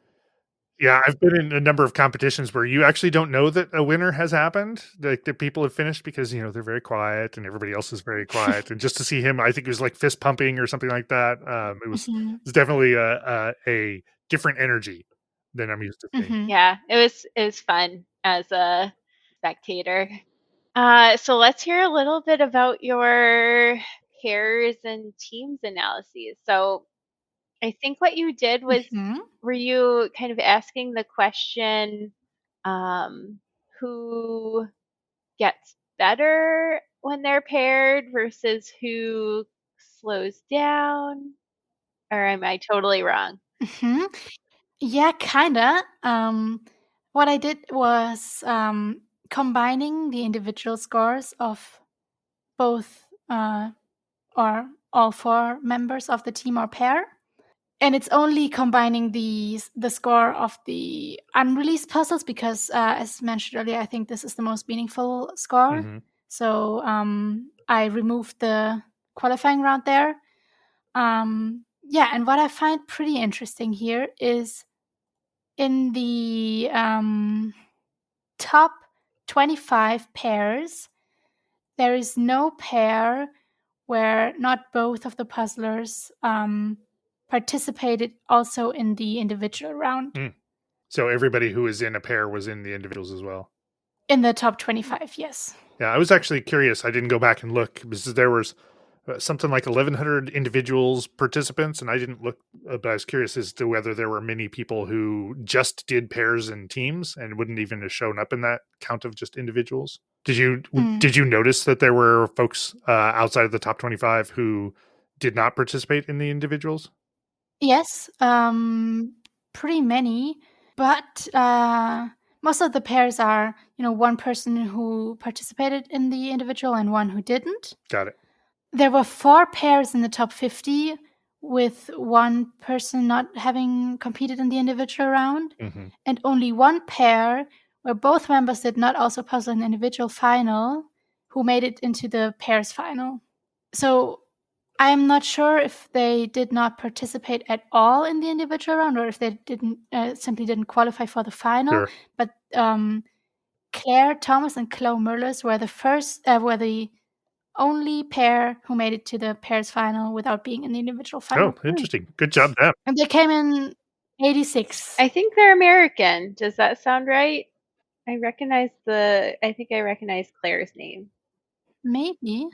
Yeah, I've been in a number of competitions where you actually don't know that a winner has happened, like the people have finished, because they're very quiet and everybody else is very quiet. And just to see him, I think it was like fist pumping or something like that. It was definitely a different energy than I'm used to seeing. Yeah, it was fun as a spectator. So let's hear a little bit about your pairs and teams analyses. So I think what you did was, were you kind of asking the question, who gets better when they're paired versus who slows down? Or am I totally wrong? Yeah, kinda. What I did was combining the individual scores of both or all 4 members of the team or pair. And it's only combining the score of the unreleased puzzles because, as mentioned earlier, I think this is the most meaningful score. So I removed the qualifying round there. Yeah, and what I find pretty interesting here is in the top 25 pairs, there is no pair where not both of the puzzlers participated also in the individual round. So everybody who was in a pair was in the individuals as well? In the top 25, yes. Yeah, I was actually curious. I didn't go back and look because there was something like 1,100 individuals participants, and I didn't look, but I was curious as to whether there were many people who just did pairs and teams and wouldn't even have shown up in that count of just individuals. Did you notice that there were folks outside of the top 25 who did not participate in the individuals? Yes, pretty many, but most of the pairs are, one person who participated in the individual and one who didn't. Got it. There were 4 pairs in the top 50 with one person not having competed in the individual round, and only 1 pair where both members did not also puzzle an individual final who made it into the pairs final. So I'm not sure if they did not participate at all in the individual round or if they simply didn't qualify for the final. Sure. But Claire Thomas and Chloe Merles were the only pair who made it to the pairs final without being in the individual final. Oh, interesting. Good job, them. And they came in 86. I think they're American. Does that sound right? I think I recognize Claire's name. Maybe.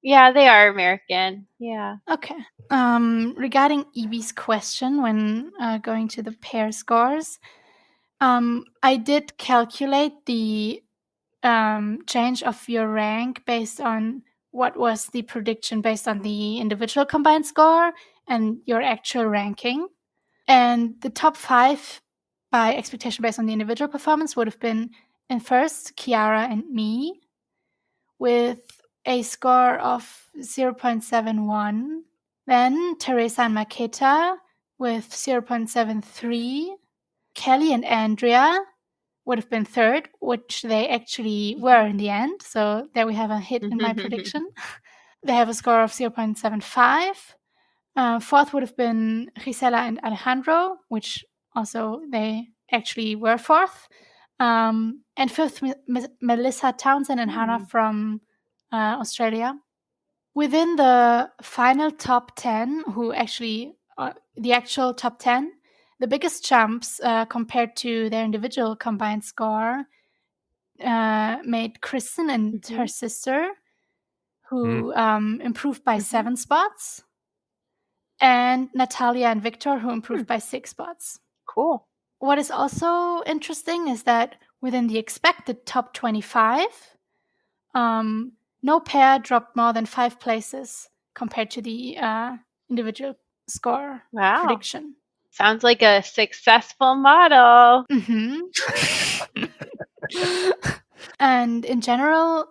Yeah, they are American. Yeah. Okay. Regarding EB's question when going to the pair scores, I did calculate the change of your rank based on what was the prediction based on the individual combined score and your actual ranking. And the top 5 by expectation based on the individual performance would have been in first, Chiara and me, with a score of 0.71. Then Teresa and Maketa with 0.73. Kelly and Andrea would have been third, which they actually were in the end. So there we have a hit in my prediction. They have a score of 0.75. Fourth would have been Gisela and Alejandro, which also they actually were fourth. And fifth, Melissa Townsend and Hannah from Australia. Within the final top 10, who actually, the actual top 10, the biggest jumps compared to their individual combined score made Kristen and her sister, who improved by 7 spots, and Natalia and Victor, who improved by 6 spots. Cool. What is also interesting is that within the expected top 25, no pair dropped more than 5 places compared to the individual score prediction. Sounds like a successful model. And in general,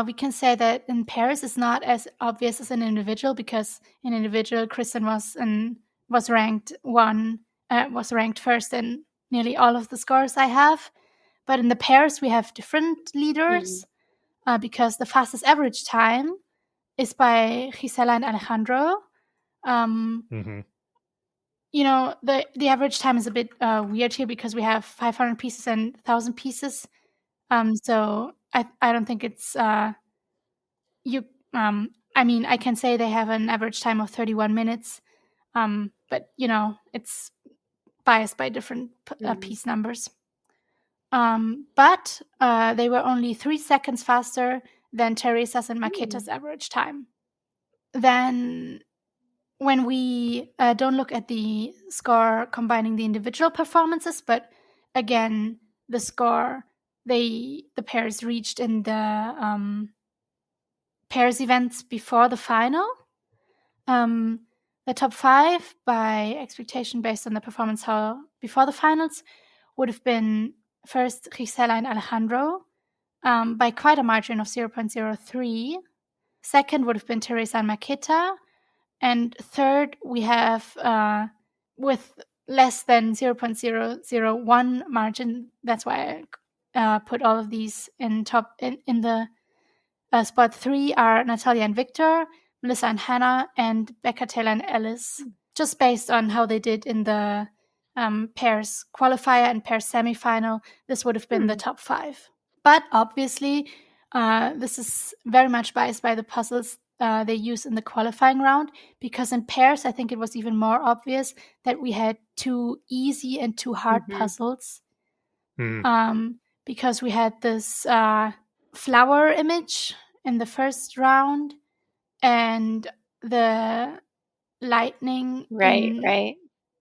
we can say that in pairs is not as obvious as an individual, because in individual, Kristen was ranked first in nearly all of the scores I have. But in the pairs, we have different leaders, because the fastest average time is by Gisela and Alejandro. You know, the average time is a bit weird here because we have 500 pieces and 1,000 pieces. So I don't think it's I mean, I can say they have an average time of 31 minutes, but you know, it's biased by different piece numbers. But they were only 3 seconds faster than Teresa's and Maketa's average time. Then when we don't look at the score combining the individual performances, but again, the score the pairs reached in the pairs events before the final, the top 5 by expectation based on the performance before the finals would have been first Gisela and Alejandro by quite a margin of 0.03. Second would have been Teresa and Maketa. And third, we have with less than 0.001 margin. That's why I put all of these in the spot 3 are Natalia and Victor, Melissa and Hannah, and Becca, Taylor, and Alice, just based on how they did in the pairs qualifier and pairs semifinal. This would have been the top 5. But obviously, this is very much biased by the puzzles they use in the qualifying round, because in pairs, I think it was even more obvious that we had 2 easy and 2 hard puzzles. Because we had this flower image in the first round and the lightning right.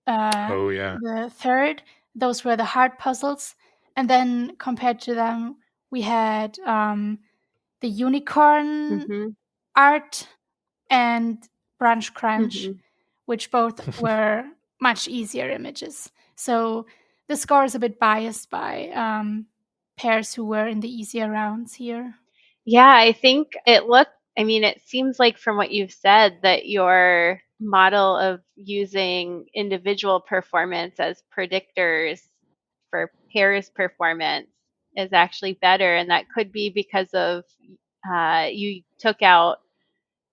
The third. Those were the hard puzzles. And then compared to them, we had the unicorn art and Brunch Crunch, which both were much easier images. So the score is a bit biased by pairs who were in the easier rounds here. Yeah, I think it seems like from what you've said that your model of using individual performance as predictors for pairs performance is actually better. And that could be because of you took out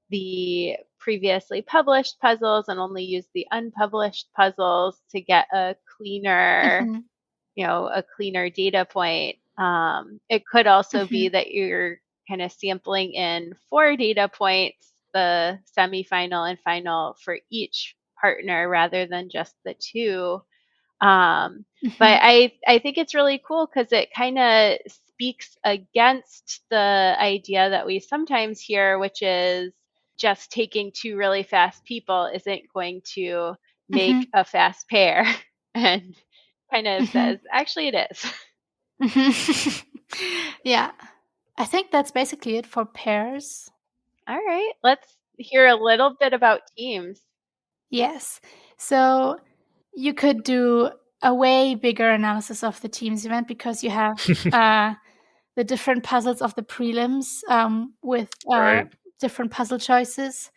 the previously published puzzles and only used the unpublished puzzles to get a cleaner, a cleaner data point. It could also be that you're kind of sampling in 4 data points, the semifinal and final for each partner rather than just the 2. But I think it's really cool because it kind of speaks against the idea that we sometimes hear, which is just taking 2 really fast people isn't going to make a fast pair, and kind of says, actually it is. Yeah, I think that's basically it for pairs. All right, let's hear a little bit about teams. Yes, so you could do a way bigger analysis of the teams event because you have the different puzzles of the prelims with different puzzle choices.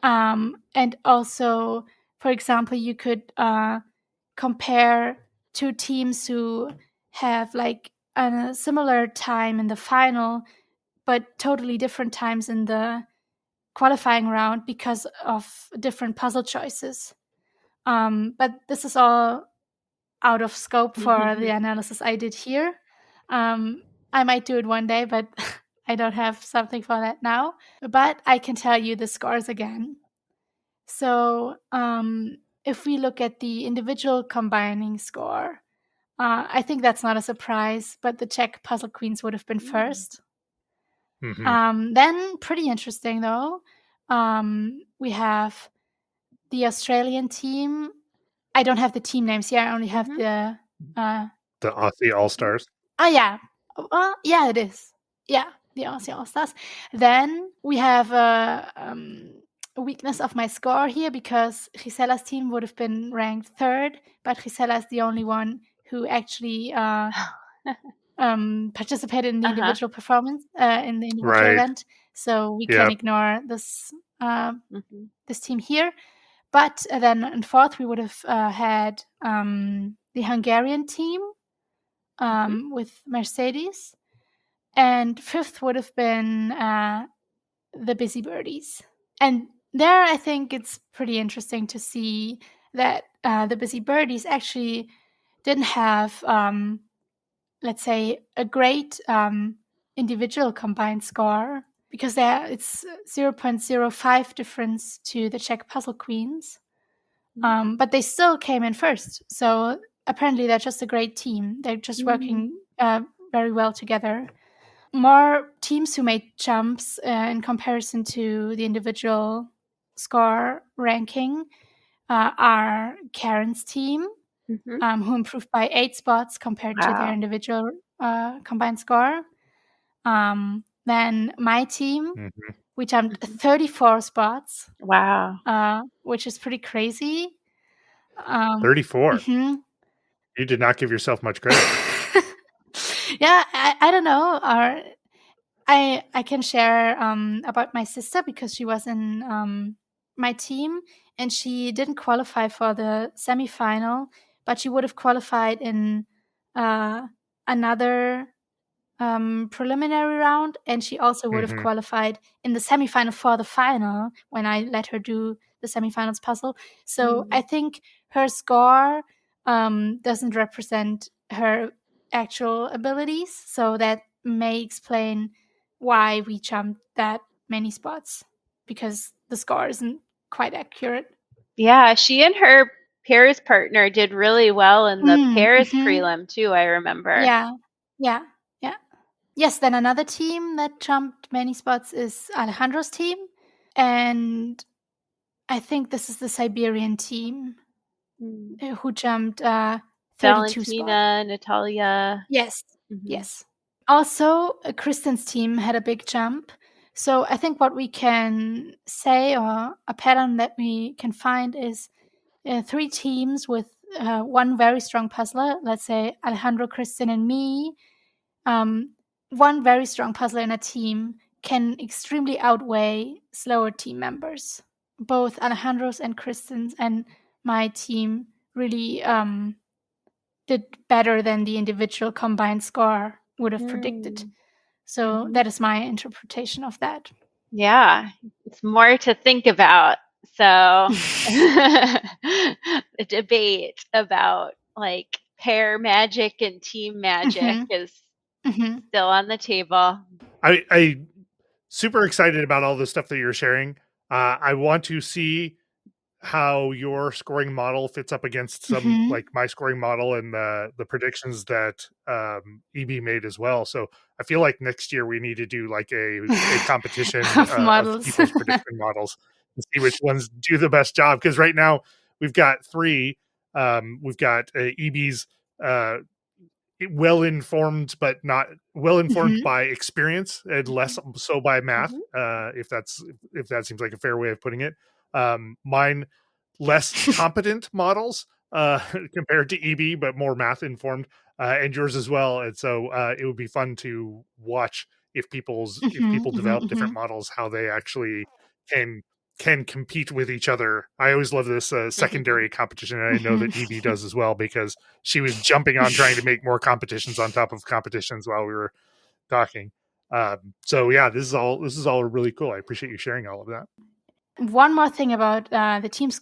And also, for example, you could compare 2 teams who have like a similar time in the final, but totally different times in the qualifying round because of different puzzle choices. But this is all out of scope for the analysis I did here. I might do it one day, but I don't have something for that now. But I can tell you the scores again. So if we look at the individual combining score, I think that's not a surprise, but the Czech puzzle queens would have been first. Then, pretty interesting though, we have the Australian team. I don't have the team names here. I only have the Aussie All-Stars. Oh, yeah. Yeah, it is. Yeah, the Aussie All-Stars. Then we have a weakness of my score here because Gisela's team would have been ranked third, but Gisela is the only one who actually participated in the individual performance, in the individual event. So we can ignore this this team here. But then in fourth, we would have had the Hungarian team with Mercedes. And fifth would have been the Busy Birdies. And there, I think it's pretty interesting to see that the Busy Birdies actually didn't have, let's say, a great individual combined score, because it's 0.05 difference to the Czech Puzzle Queens. But they still came in first. So apparently they're just a great team. They're just working very well together. More teams who made jumps in comparison to the individual score ranking are Karen's team, who improved by 8 spots compared to their individual combined score. Then my team, we jumped 34 spots. Wow. Which is pretty crazy. 34? You did not give yourself much credit. Yeah, I don't know. I can share about my sister because she was in my team and she didn't qualify for the semifinal, but she would have qualified in another preliminary round, and she also would have qualified in the semifinal for the final when I let her do the semifinals puzzle. So I think her score doesn't represent her actual abilities, so that may explain why we jumped that many spots, because the score isn't quite accurate. Yeah, she and her pairs partner did really well in the pairs prelim too, I remember. Yeah. Yes, then another team that jumped many spots is Alejandro's team. And I think this is the Siberian team who jumped 32 Valentina, Natalia. Yes. Also, Kristen's team had a big jump. So I think what we can say, or a pattern that we can find, is 3 teams with one very strong puzzler. Let's say Alejandro, Kristen, and me. One very strong puzzler in a team can extremely outweigh slower team members. Both Alejandro's and Kristen's and my team really did better than the individual combined score would have predicted. So that is my interpretation of that. Yeah, it's more to think about. So the debate about like pair magic and team magic is still on the table. I super excited about all the stuff that you're sharing. I want to see how your scoring model fits up against some like my scoring model and the predictions that EB made as well. So I feel like next year we need to do like a competition of people's prediction models and see which ones do the best job. Because right now we've got 3. We've got EB's well-informed, but not well-informed by experience and less so by math. If that seems like a fair way of putting it. Mine less competent models compared to EB, but more math informed, and yours as well. And so it would be fun to watch if people develop different models, how they actually can can compete with each other. I always love this secondary competition, and I know that EB does as well, because she was jumping on trying to make more competitions on top of competitions while we were talking. So yeah, this is all really cool. I appreciate you sharing all of that. One more thing about the teams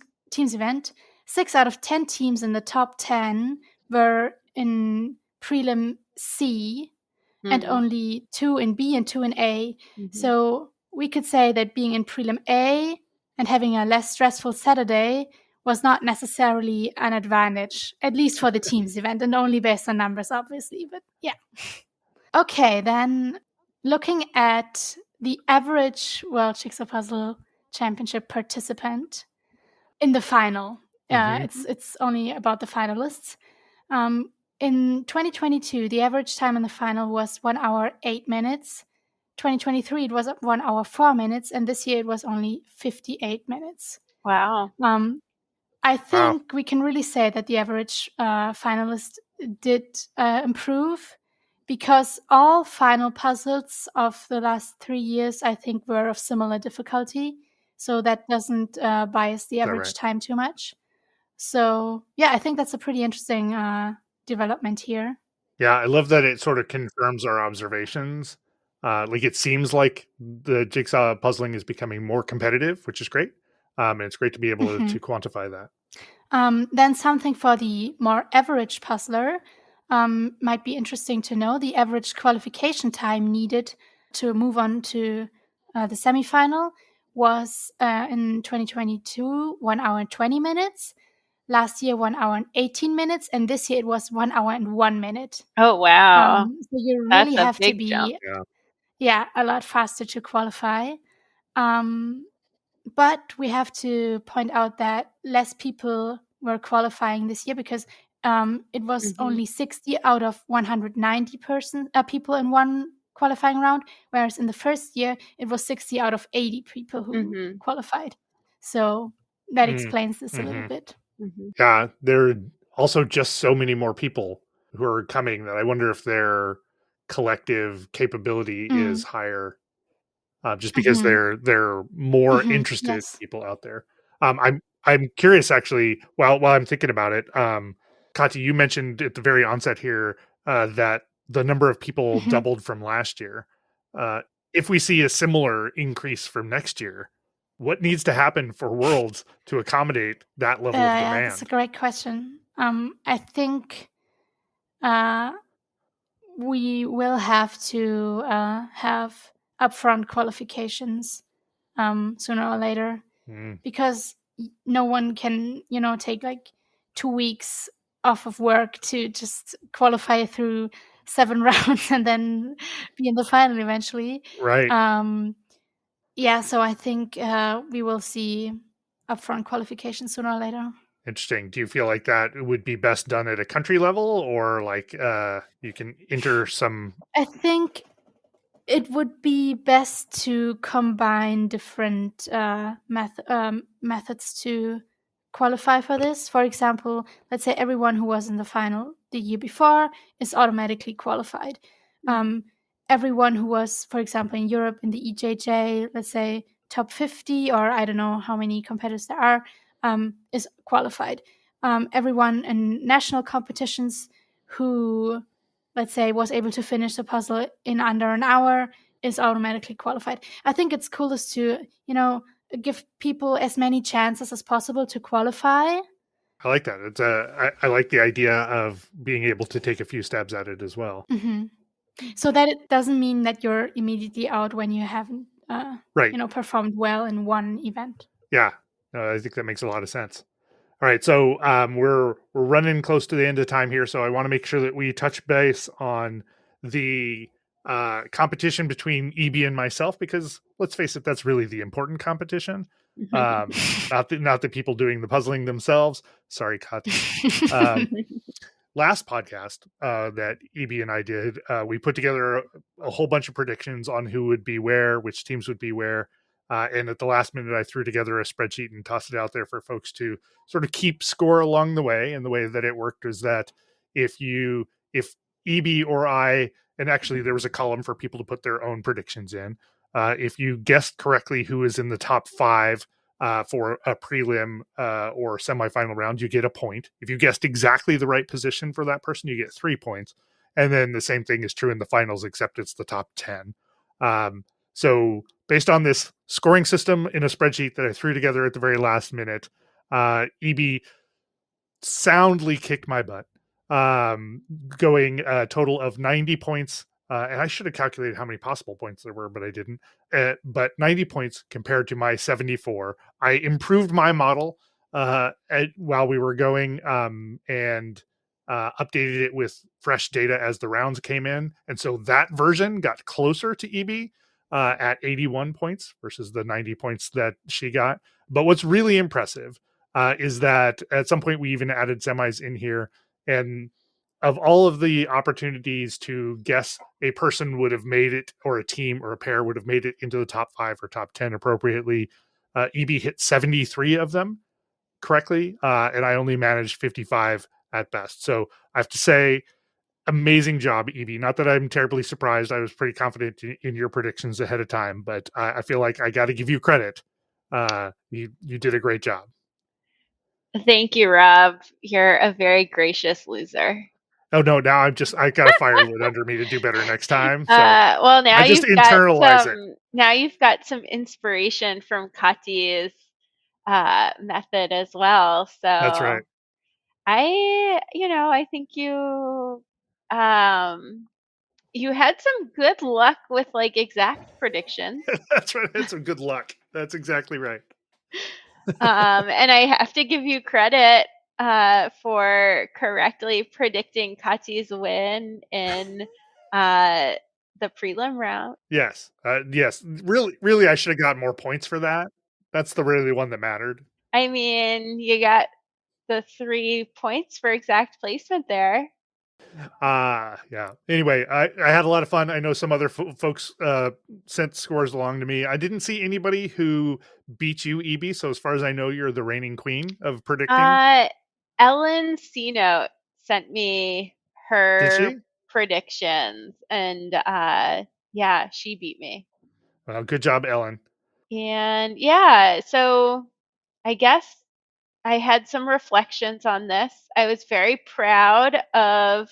event: 6 out of 10 teams in the top 10 were in prelim C, and only 2 in B and 2 in A. So we could say that being in prelim A and having a less stressful Saturday was not necessarily an advantage, at least for the teams event, and only based on numbers, obviously. But yeah. Okay, then looking at the average World Jigsaw Puzzle Championship participant in the final. It's only about the finalists. In 2022, the average time in the final was 1 hour 8 minutes. 2023, it was 1 hour 4 minutes, and this year it was only 58 minutes. Wow. I think we can really say that the average finalist did improve, because all final puzzles of the last 3 years, I think, were of similar difficulty. So that doesn't bias the average time too much. So yeah, I think that's a pretty interesting development here. Yeah, I love that it sort of confirms our observations. Like, it seems like the jigsaw puzzling is becoming more competitive, which is great. And it's great to be able to quantify that. Then something for the more average puzzler might be interesting to know. The average qualification time needed to move on to the semifinal was in 2022 1 hour and 20 minutes. Last year 1 hour and 18 minutes, and this year it was 1 hour and 1 minute. Oh wow! So you really have to be jump. a lot faster to qualify. But we have to point out that less people were qualifying this year, because it was only 60 out of 190 people in one qualifying round, whereas in the first year it was 60 out of 80 people who qualified. So that explains this a little bit. Yeah, there are also just so many more people who are coming that I wonder if their collective capability is higher, just because there are more interested people out there. I'm curious, actually, while I'm thinking about it, Kathi, you mentioned at the very onset here that the number of people doubled from last year. If we see a similar increase from next year, what needs to happen for Worlds to accommodate that level of demand? That's a great question. I think we will have to have upfront qualifications sooner or later, because no one can, take like 2 weeks off of work to just qualify through 7 rounds and then be in the final eventually. Right. Yeah, so I think we will see upfront qualification sooner or later. Interesting. Do you feel like that would be best done at a country level, or like you can enter some? I think it would be best to combine different methods to qualify for this. For example, let's say everyone who was in the final the year before is automatically qualified. Everyone who was, for example, in Europe in the EJJ, let's say top 50, or I don't know how many competitors there are, is qualified. Everyone in national competitions who, let's say, was able to finish the puzzle in under an hour is automatically qualified. I think it's coolest to, give people as many chances as possible to qualify. I like that. It's I like the idea of being able to take a few stabs at it as well. So that it doesn't mean that you're immediately out when you haven't, performed well in one event. Yeah, I think that makes a lot of sense. All right, so we're running close to the end of time here, so I want to make sure that we touch base on the competition between EB and myself, because let's face it, that's really the important competition. Not the people doing the puzzling themselves. Sorry, Kathi. Last podcast that EB and I did, we put together a whole bunch of predictions on who would be where, which teams would be where. And at the last minute, I threw together a spreadsheet and tossed it out there for folks to sort of keep score along the way. And the way that it worked was that if EB or I, and actually there was a column for people to put their own predictions in, if you guessed correctly who is in the top 5 for a prelim or semifinal round, you get a point. If you guessed exactly the right position for that person, you get 3 points. And then the same thing is true in the finals, except it's the top 10. So based on this scoring system in a spreadsheet that I threw together at the very last minute, EB soundly kicked my butt, going a total of 90 points. And I should have calculated how many possible points there were, but I didn't. But 90 points compared to my 74. I improved my model while we were going, and updated it with fresh data as the rounds came in. And so that version got closer to EB at 81 points versus the 90 points that she got. But what's really impressive is that at some point we even added semis in here. And of all of the opportunities to guess, a person would have made it, or a team or a pair would have made it into the top 5 or top 10 appropriately, EB hit 73 of them correctly, and I only managed 55 at best. So I have to say, amazing job, EB. Not that I'm terribly surprised. I was pretty confident in your predictions ahead of time, but I feel like I got to give you credit. You did a great job. Thank you, Rob. You're a very gracious loser. Oh no! Now I got a firewood under me to do better next time. So well, now I just internalize it. Now you've got some inspiration from Kathi's method as well. That's right. So I think you had some good luck with like exact predictions. That's right. That's some good luck. That's exactly right. And I have to give you credit for correctly predicting Kathi's win in the prelim round. Yes. Yes. Really, I should have got more points for that. That's the really one that mattered. I mean, you got the 3 points for exact placement there. Yeah. Anyway, I had a lot of fun. I know some other folks sent scores along to me. I didn't see anybody who beat you, EB. So as far as I know, you're the reigning queen of predicting. Ellen C-Note sent me Did her she? predictions, and yeah, she beat me. Well, good job, Ellen. And yeah, so I guess I had some reflections on this. I was very proud of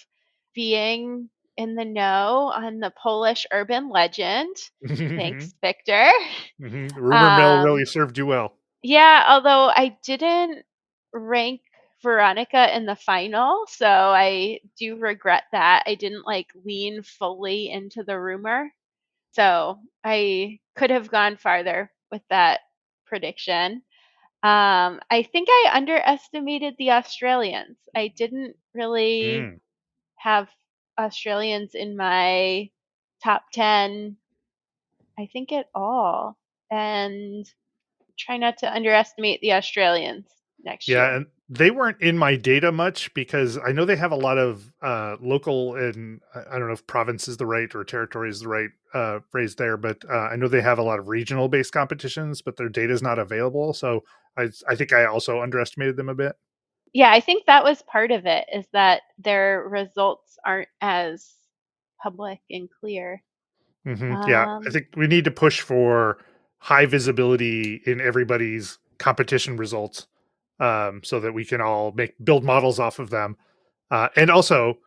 being in the know on the Polish urban legend. Thanks, Victor. Rumor mill really served you well. Yeah, although I didn't rank Veronica in the final, so I do regret that. I didn't like lean fully into the rumor. So I could have gone farther with that prediction. I think I underestimated the Australians. I didn't really have Australians in my top 10, I think, at all. And try not to underestimate the Australians next year. Yeah, and they weren't in my data much because I know they have a lot of local, and I don't know if province is the right or territory is the right phrase there, but I know they have a lot of regional based competitions, but their data is not available. So I think I also underestimated them a bit. Yeah, I think that was part of it, is that their results aren't as public and clear. Yeah, I think we need to push for high visibility in everybody's competition results, so that we can all build models off of them. And also,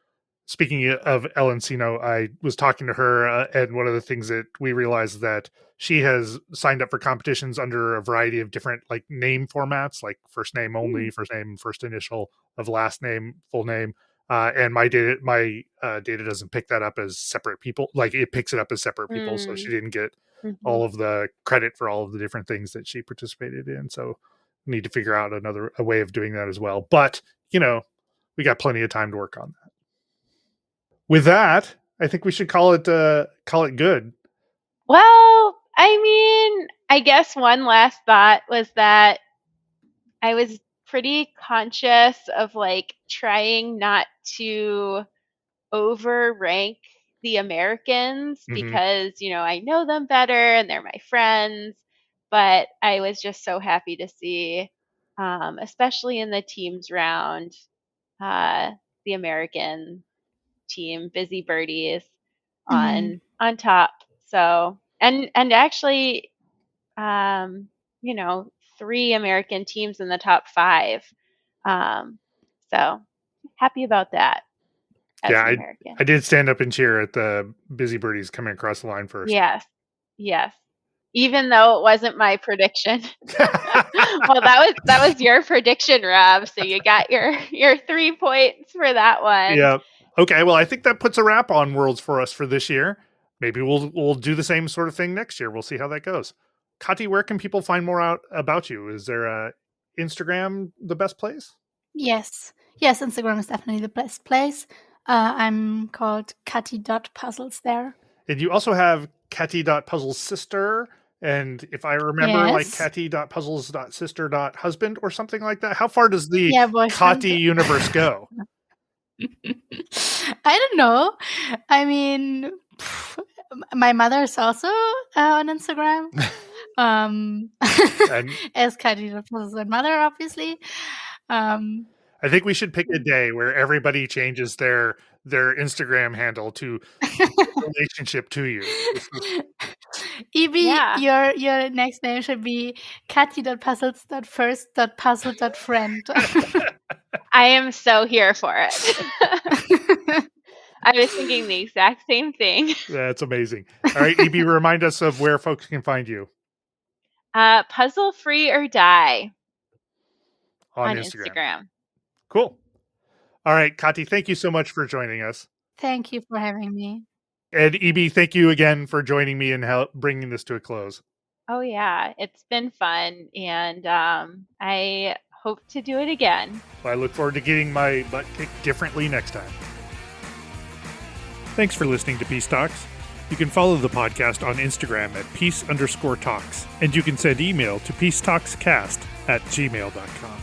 speaking of Ellen Sino, I was talking to her, and one of the things that we realized is that she has signed up for competitions under a variety of different like name formats, like first name only, first name, first initial of last name, full name. And my data doesn't pick that up as separate people. Like it picks it up as separate people, so she didn't get all of the credit for all of the different things that she participated in. So we need to figure out a way of doing that as well. But we got plenty of time to work on that. With that, I think we should call it good. Well, I mean, I guess one last thought was that I was pretty conscious of like trying not to overrank the Americans because, I know them better and they're my friends. But I was just so happy to see, especially in the teams round, the American team, Busy Birdies, on top. So and actually, 3 American teams in the top 5. So happy about that. Yeah, I did stand up and cheer at the Busy Birdies coming across the line first. Yes. Even though it wasn't my prediction. Well, that was your prediction, Rob. So you got your 3 points for that one. Yeah. Okay. Well, I think that puts a wrap on Worlds for us for this year. Maybe we'll do the same sort of thing next year. We'll see how that goes. Kathi, where can people find more out about you? Is there Instagram the best place? Yes, Instagram is definitely the best place. I'm called Kathi.puzzles there. And you also have Kathi.puzzles sister. And if I remember, like Kathi.puzzles.sister.husband or something like that. How far does the Kathi universe go? I don't know. I mean, my mother is also on Instagram. As Kathi.puzzles and mother, obviously. I think we should pick a day where everybody changes their Instagram handle to relationship to you. EB, your next name should be Kathi.puzzles.first.puzzle.friend. I am so here for it. I was thinking the exact same thing. That's amazing. All right, EB, remind us of where folks can find you. Puzzle Free or Die on Instagram. Cool. All right, Kathi, thank you so much for joining us. Thank you for having me. And EB, thank you again for joining me and bringing this to a close. Oh, yeah. It's been fun. And I hope to do it again. Well, I look forward to getting my butt kicked differently next time. Thanks for listening to Peace Talks. You can follow the podcast on Instagram at peace_talks. And you can send email to peacetalkscast@gmail.com.